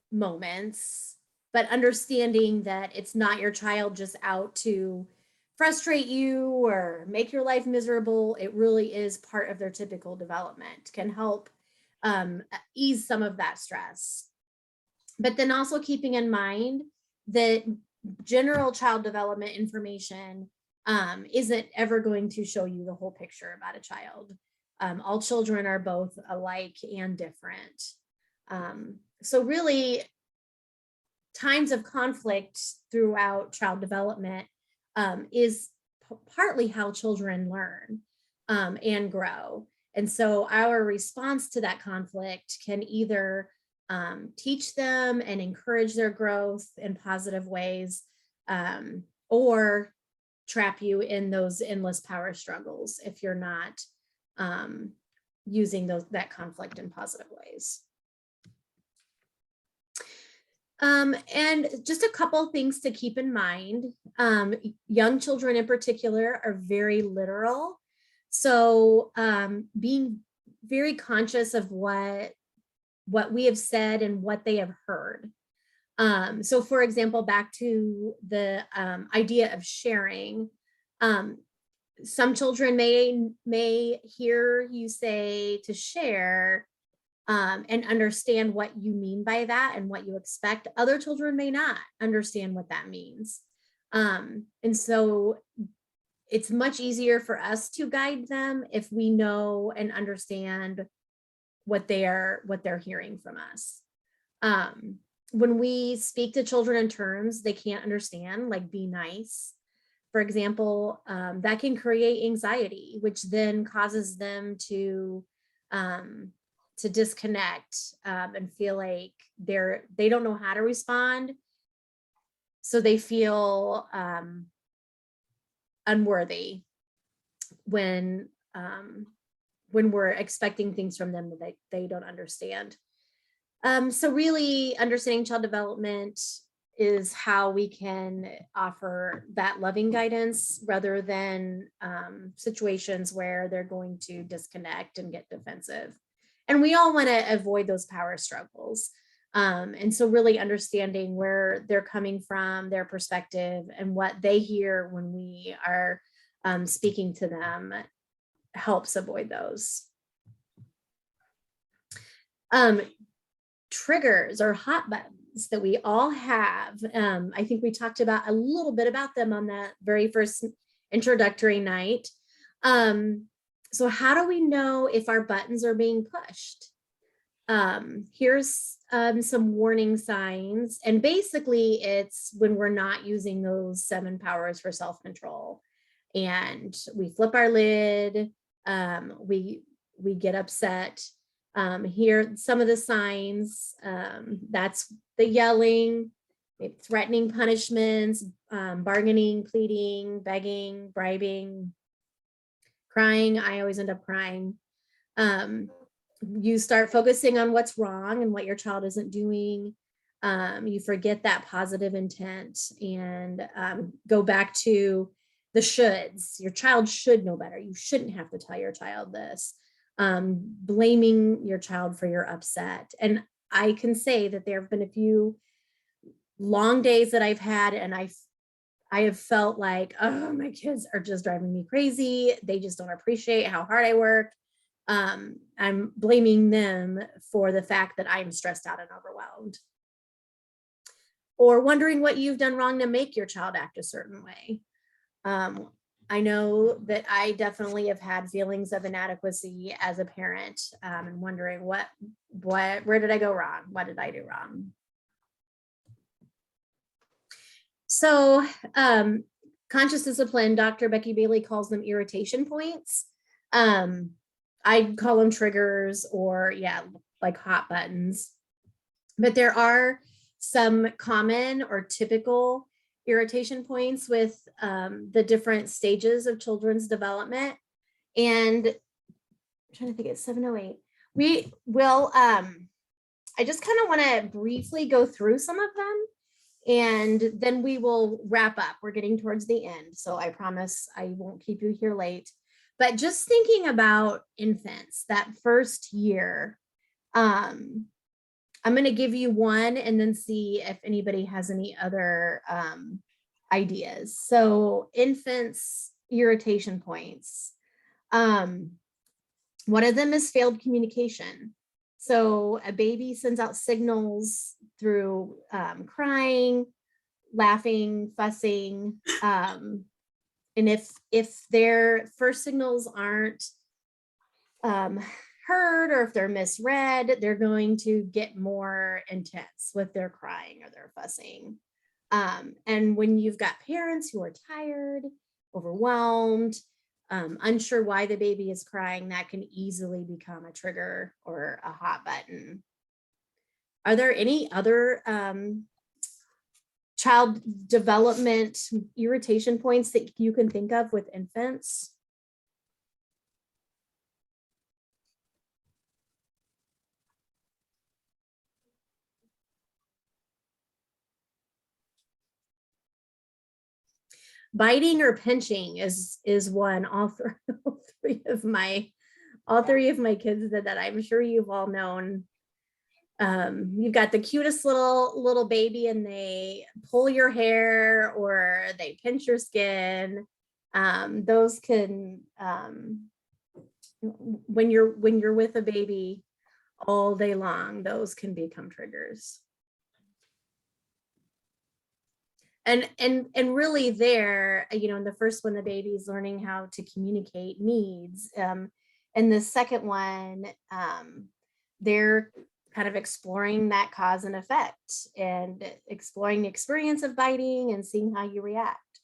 moments, but understanding that it's not your child just out to frustrate you or make your life miserable. It really is part of their typical development, can help ease some of that stress. But then also keeping in mind that general child development information isn't ever going to show you the whole picture about a child. All children are both alike and different. So really, times of conflict throughout child development is partly how children learn and grow. And so our response to that conflict can either teach them and encourage their growth in positive ways, or trap you in those endless power struggles if you're not using that conflict in positive ways. And just a couple things to keep in mind. Young children in particular are very literal. So being very conscious of what we have said and what they have heard. So for example, back to the idea of sharing, some children may hear you say to share and understand what you mean by that and what you expect. Other children may not understand what that means. And so it's much easier for us to guide them if we know and understand what they're hearing from us. When we speak to children in terms they can't understand, like be nice, for example, that can create anxiety, which then causes them to disconnect and feel like they don't know how to respond. So they feel unworthy when we're expecting things from them that they don't understand. So really understanding child development is how we can offer that loving guidance rather than situations where they're going to disconnect and get defensive. And we all want to avoid those power struggles. And so really understanding where they're coming from, their perspective, and what they hear when we are speaking to them helps avoid those. Triggers or hot buttons that we all have. I think we talked about a little bit about them on that very first introductory night. So how do we know if our buttons are being pushed? Here's some warning signs. And basically it's when we're not using those 7 powers for self-control and we flip our lid, we get upset. Here, some of the signs, that's the yelling, threatening punishments, bargaining, pleading, begging, bribing, crying. I always end up crying. You start focusing on what's wrong and what your child isn't doing. You forget that positive intent and go back to the shoulds. Your child should know better. You shouldn't have to tell your child this. Blaming your child for your upset. And I can say that there have been a few long days that I've had and I have felt like, oh, my kids are just driving me crazy. They just don't appreciate how hard I work. I'm blaming them for the fact that I'm stressed out and overwhelmed. Or wondering what you've done wrong to make your child act a certain way. I know that I definitely have had feelings of inadequacy as a parent, and wondering where did I go wrong? What did I do wrong? So conscious discipline, Dr. Becky Bailey calls them irritation points. I'd call them triggers or like hot buttons. But there are some common or typical irritation points with the different stages of children's development. And I'm trying to think, it's 7:08. We will, I just kind of want to briefly go through some of them and then we will wrap up. We're getting towards the end, so I promise I won't keep you here late. But just thinking about infants, that first year, I'm going to give you one and then see if anybody has any other ideas. So infants, irritation points. One of them is failed communication. So a baby sends out signals through crying, laughing, fussing. And if their first signals aren't heard or if they're misread, they're going to get more intense with their crying or their fussing. And when you've got parents who are tired, overwhelmed, unsure why the baby is crying, that can easily become a trigger or a hot button. Are there any other child development irritation points that you can think of with infants? Biting or pinching is one. All three of my kids did that. I'm sure you've all known. You've got the cutest little baby and they pull your hair or they pinch your skin. Those can, when you're with a baby all day long, those can become triggers. And really there, in the first one, the baby's learning how to communicate needs. And the second one, they're kind of exploring that cause and effect and exploring the experience of biting and seeing how you react.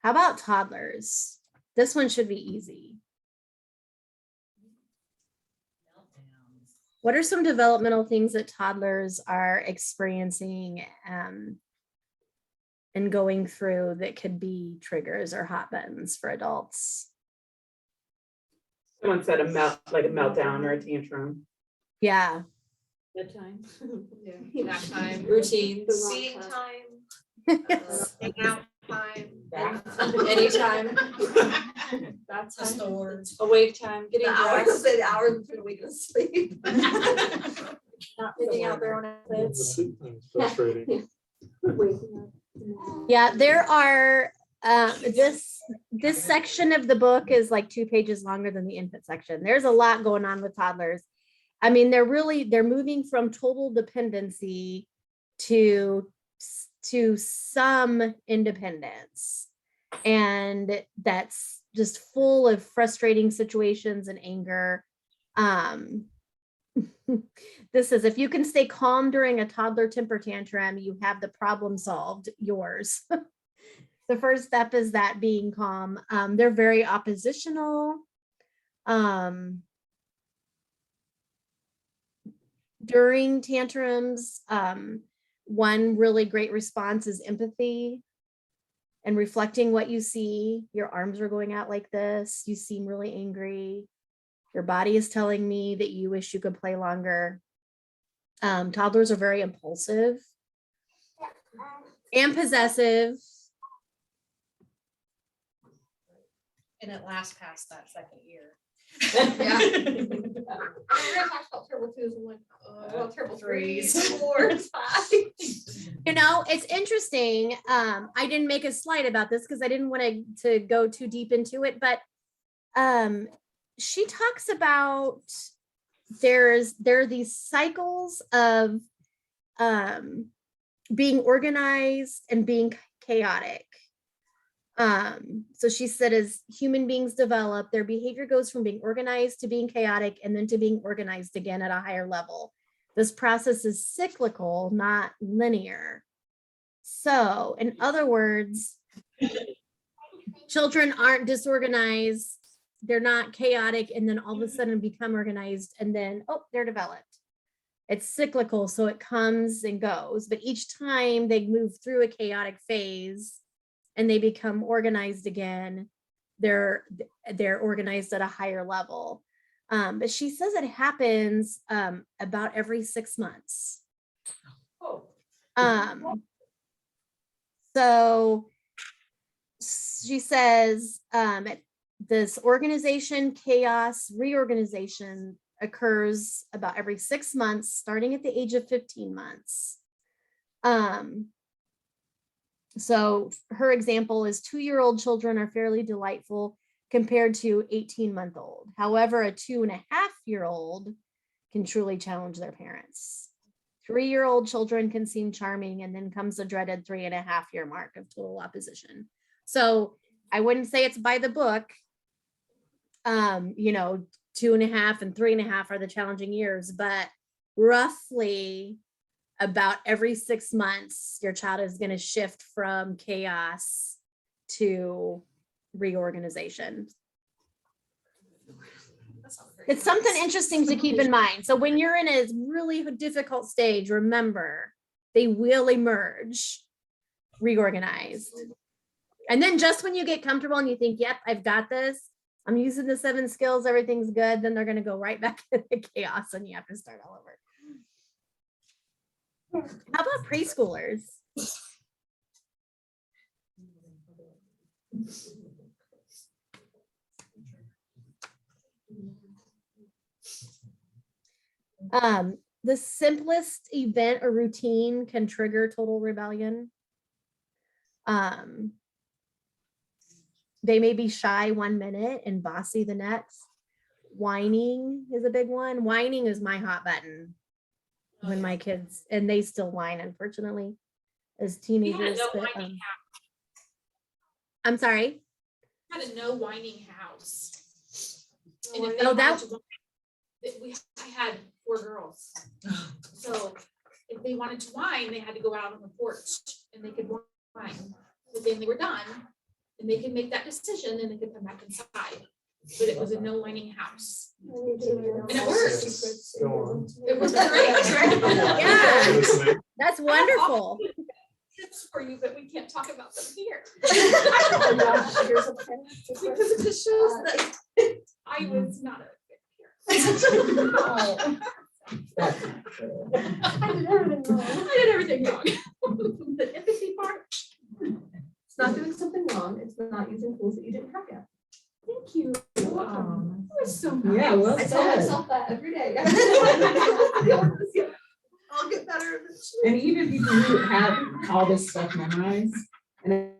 How about toddlers? This one should be easy. What are some developmental things that toddlers are experiencing and going through that could be triggers or hot buttons for adults?
Someone said a meltdown or a tantrum.
Yeah.
Bedtime.
Nap time.
Routines.
Feeding time.
Yes.
Hangout time.
Anytime.
That's
Time.
just the words.
Awake time, getting
The hours,
dressed,
say the hours between waking and sleep.
not picking out their own
The
outfits.
sleep time's frustrating.
Yeah, there are, this section of the book is like 2 pages longer than the infant section. There's a lot going on with toddlers. I mean, they're moving from total dependency to some independence. And that's just full of frustrating situations and anger. This is, if you can stay calm during a toddler temper tantrum, you have the problem solved, yours. The first step is that being calm. They're very oppositional. During tantrums, one really great response is empathy and reflecting what you see. Your arms are going out like this. You seem really angry. Your body is telling me that you wish you could play longer. Toddlers are very impulsive and possessive.
And it lasts past that second year.
We're gonna talk about terrible twos and like, well, terrible threes, fours, fives.
You know, it's interesting. I didn't make a slide about this because I didn't want to go too deep into it, but she talks about there are these cycles of being organized and being chaotic. So she said, as human beings develop, their behavior goes from being organized to being chaotic and then to being organized again at a higher level. This process is cyclical, not linear. So, in other words, children aren't disorganized, they're not chaotic, and then all of a sudden become organized, and then, oh, they're developed. It's cyclical, so it comes and goes, but each time they move through a chaotic phase and they become organized again, they're organized at a higher level. But she says it happens about every 6 months. So she says this organization, chaos, reorganization occurs about every 6 months, starting at the age of 15 months. So her example is 2-year-old children are fairly delightful compared to 18-month-old. However, a 2.5-year-old can truly challenge their parents. 3-year-old children can seem charming, and then comes the dreaded 3.5-year mark of total opposition. So I wouldn't say it's by the book. 2.5 and 3.5 are the challenging years, but roughly about every 6 months, your child is going to shift from chaos to reorganization. It's something interesting to keep in mind. So when you're in a really difficult stage, remember, they will emerge reorganized. And then just when you get comfortable and you think, yep, I've got this, I'm using the 7 skills, everything's good, then they're going to go right back into chaos and you have to start all over. How about preschoolers? The simplest event or routine can trigger total rebellion. They may be shy 1 minute and bossy the next. Whining is a big one. Whining is my hot button when my kids, and they still whine, unfortunately, as teenagers. But, I'm sorry.
Had a no whining house.
And if
Oh, that.
I had 4 girls. So if they wanted to whine, they had to go out on the porch and they could whine. But then they were done and they could make that decision and they could come back inside. But it was a no whining house. And it worked. It was great.
Yeah, that's wonderful.
Tips for you, but we can't talk about them here.
Because
Because it just shows that I was not a good parent. I did everything wrong. The empathy part.
It's not doing something wrong.
not using tools that you didn't have yet. Thank you. You're welcome. That was so nice.
Yeah, well
I tell
said.
myself that every day. I'll get better eventually.
And even if you do have all this stuff memorized, and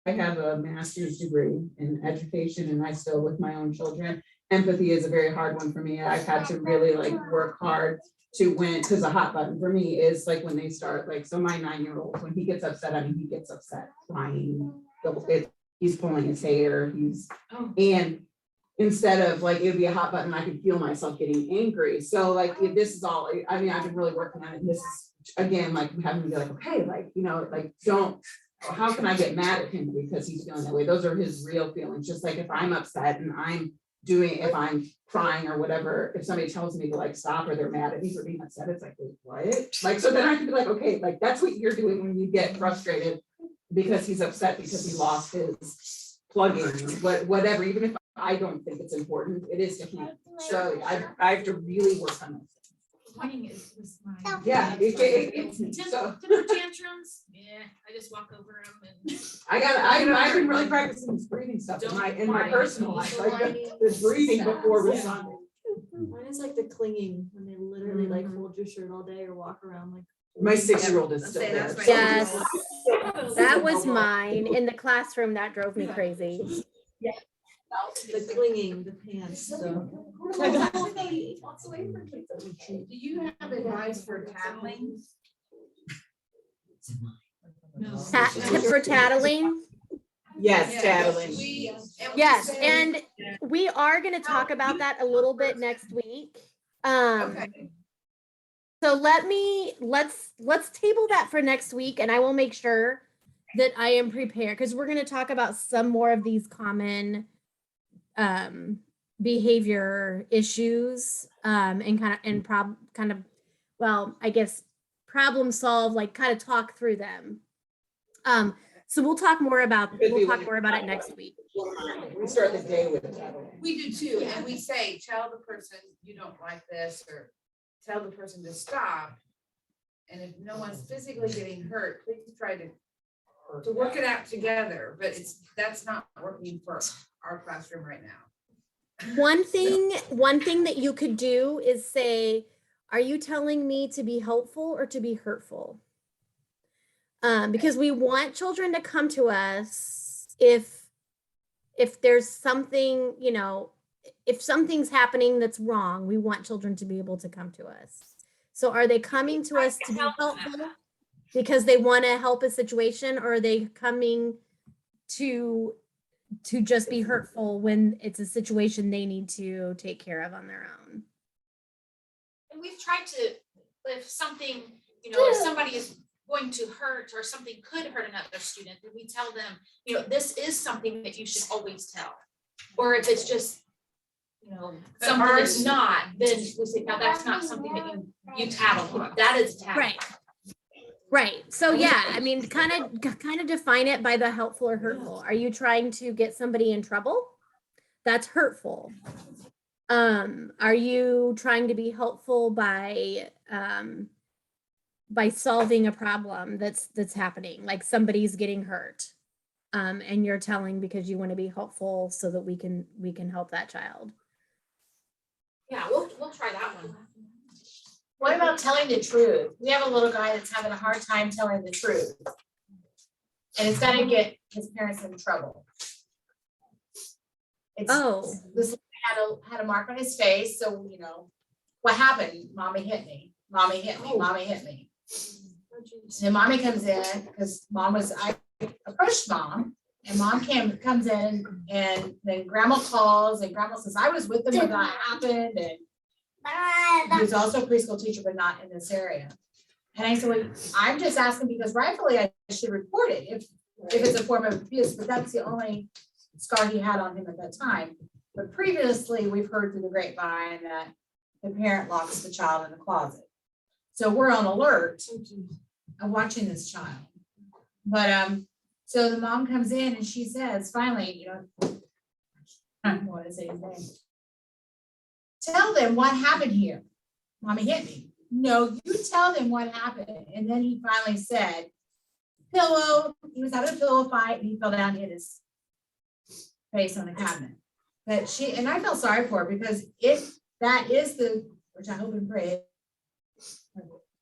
I have a master's degree in education and I still with my own children, empathy is a very hard one for me. I've had to really like work hard to win, because a hot button for me is like when they start, like, so my 9-year-old, when he gets upset, I mean, he gets upset, crying, he's pulling his hair, and instead of like, it would be a hot button, I could feel myself getting angry. So like, if this is all, I mean, I've been really working on it. And this is, again, like having to be like, okay, like, you know, like, how can I get mad at him because he's feeling that way? Those are his real feelings. Just like if I'm upset and if I'm crying or whatever, if somebody tells me to like stop or they're mad at me for being upset, it's like, wait, what? Like, so then I can be like, okay, like that's what you're doing when you get frustrated because he's upset because he lost his plug-in, whatever, even if I don't think it's important, it is to him. So I have to really work on it.
Pointing is my.
Yeah, it's me, so.
Temper tantrums, yeah, I just walk over them and.
I've been really practicing this breathing stuff in my personal life, like the breathing before responding.
Mine is like the clinging, when they literally like hold your shirt all day or walk around like.
My 6-year-old is still there.
Yes, that was mine in the classroom. That drove me crazy.
The clinging, the pants, so.
Do you have advice for tattling?
Tip for tattling.
Yes, tattling.
Yes, and we are going to talk about that a little bit next week. So let's table that for next week, and I will make sure that I am prepared because we're going to talk about some more of these common behavior issues and I guess problem solve, like kind of talk through them. So we'll talk more about it next week.
We start the day with it.
We do too, and we say, tell the person you don't like this, or tell the person to stop. And if no one's physically getting hurt, please try to work it out together, but that's not working for our classroom right now.
One thing that you could do is say, are you telling me to be helpful or to be hurtful? Because we want children to come to us if there's something, you know, if something's happening that's wrong, we want children to be able to come to us. So are they coming to us to be helpful because they want to help a situation, or are they coming to just be hurtful when it's a situation they need to take care of on their own?
And we've tried to, if something, you know, if somebody is going to hurt or something could hurt another student, then we tell them, you know, this is something that you should always tell. Or if it's just, you know, something that's not, then we say, now that's not something that you tattle on. That is tattle.
Right. So yeah, I mean, kind of define it by the helpful or hurtful. Are you trying to get somebody in trouble? That's hurtful. Are you trying to be helpful by solving a problem that's happening, like somebody's getting hurt, and you're telling because you want to be helpful so that we can help that child?
Yeah, we'll try that one. What about telling the truth? We have a little guy that's having a hard time telling the truth. And it's gonna get his parents in trouble. This had a mark on his face, so you know, what happened? Mommy hit me, mommy hit me, mommy hit me. And then mommy comes in, because I approached mom, and mom comes in, and then grandma calls, and grandma says, I was with them when that happened, and he was also a preschool teacher, but not in this area. And I said, well, I'm just asking because rightfully I should report it if it's a form of abuse, but that's the only scar he had on him at that time. But previously, we've heard through the grapevine that the parent locks the child in the closet. So we're on alert of watching this child. But so the mom comes in and she says, finally, you know, I don't want to say his name. Tell them what happened here. Mommy hit me. No, you tell them what happened. And then he finally said, pillow. He was having a pillow fight and he fell down and hit his face on the cabinet. But she, and I felt sorry for her because that is which I hope and pray.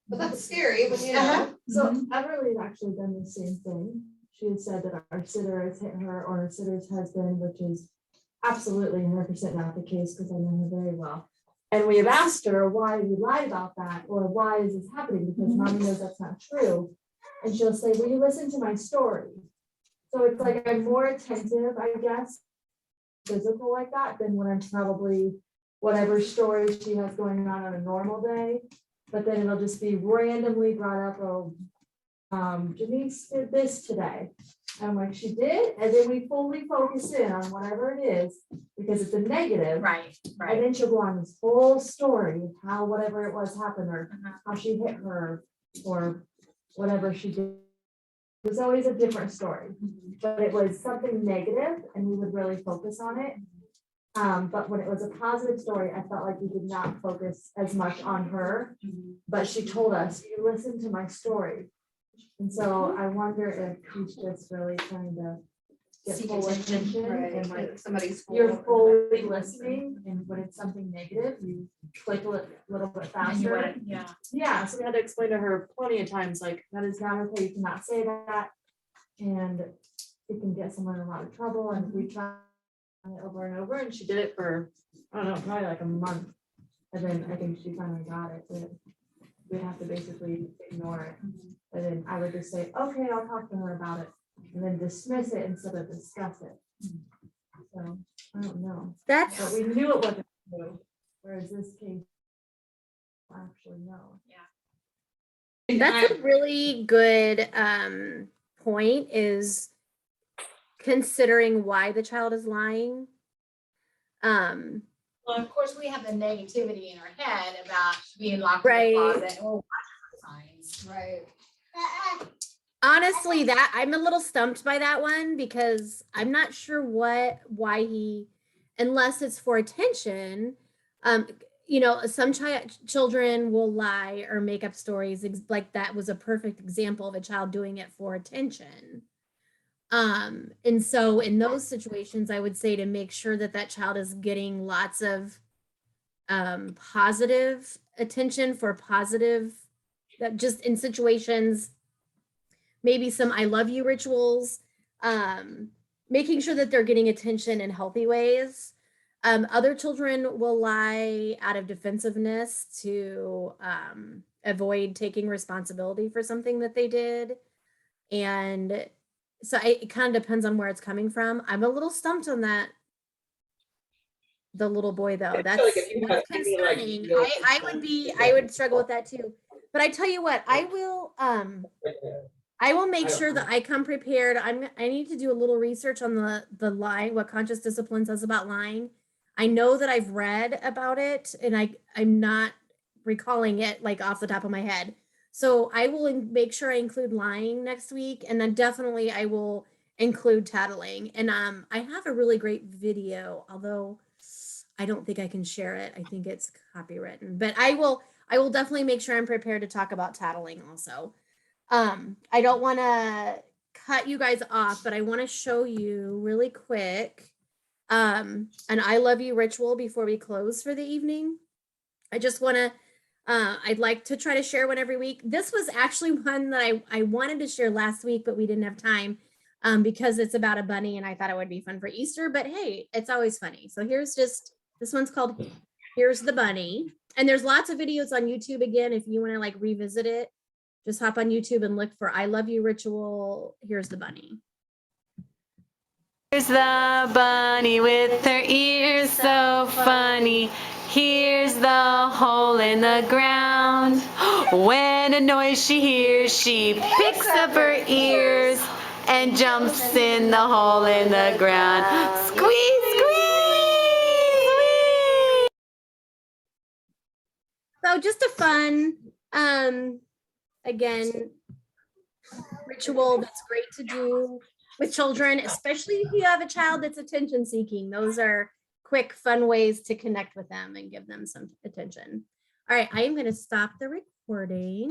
But that's scary when you
Uh-huh.
know.
So Everly has actually done the same thing. She has said that our sitter has hit her or our sitter's husband, which is absolutely 100% not the case because I know her very well. And we have asked her why you lied about that or why is this happening because mommy knows that's not true. And she'll say, well, you listen to my story. So it's like I'm more attentive, I guess, physical like that than when I'm probably whatever story she has going on a normal day. But then it'll just be randomly brought up, oh, Denise did this today. I'm like, she did? And then we fully focus in on whatever it is, because it's a negative.
Right,
And
right.
then she'll go on this whole story of how whatever it was happened or
Uh-huh.
how she hit her or whatever she did. It was always a different story, but it was something negative and we would really focus on it. But when it was a positive story, I felt like we did not focus as much on her, but she told us, you listen to my story. And so I wonder if she's just really trying to get
Seek
full
attention,
attention and like
Somebody's.
you're fully listening, and when it's something negative, you click a little bit
And you
faster.
wanna- Yeah.
Yeah, so we had to explain to her plenty of times, like, that is not okay, you cannot say that. And it can get someone in a lot of trouble, and we tried it over and over, and she did it for, I don't know, probably like a month. And then I think she finally got it, but we'd have to basically ignore it. And then I would just say, okay, I'll talk to her about it, and then dismiss it instead of discuss it. So, I don't know, but
That's
we knew it wasn't true, whereas this case. Actually, no.
that's a really good point, is considering why the child is lying.
Well, of course, we have the negativity in our head about being locked
Right.
in the closet or watching signs.
Right.
Honestly, that I'm a little stumped by that one because I'm not sure why he, unless it's for attention. Some children will lie or make up stories, like that was a perfect example of a child doing it for attention. And so in those situations, I would say to make sure that that child is getting lots of positive attention for positive, that just in situations, maybe some I love you rituals, making sure that they're getting attention in healthy ways. Other children will lie out of defensiveness to avoid taking responsibility for something that they did. And so it kind of depends on where it's coming from. I'm a little stumped on that. The little boy though,
I
that's
feel like if you have any, like,
concerning.
real
I would struggle with that too. But I tell you what, I will make sure that I come prepared. I need to do a little research on the lying, what conscious discipline says about lying. I know that I've read about it and I'm not recalling it like off the top of my head. So I will make sure I include lying next week, and then definitely I will include tattling. And I have a really great video, although I don't think I can share it. I think it's copywritten, but I will definitely make sure I'm prepared to talk about tattling also. I don't want to cut you guys off, but I want to show you really quick an I love you ritual before we close for the evening. I just want to I'd like to try to share one every week. This was actually one that I wanted to share last week, but we didn't have time because it's about a bunny and I thought it would be fun for Easter, but hey, it's always funny. So this one's called Here's the Bunny. And there's lots of videos on YouTube. Again, if you want to like revisit it, just hop on YouTube and look for I love you ritual. Here's the bunny.
Here's the bunny with her ears so funny. Here's the hole in the ground. When a noise she hears, she picks up her ears and jumps in the hole in the ground. Squeeze, squeeze, squeeze.
So just a fun, again, ritual that's great to do with children, especially if you have a child that's attention seeking. Those are quick, fun ways to connect with them and give them some attention. All right, I am going to stop the recording.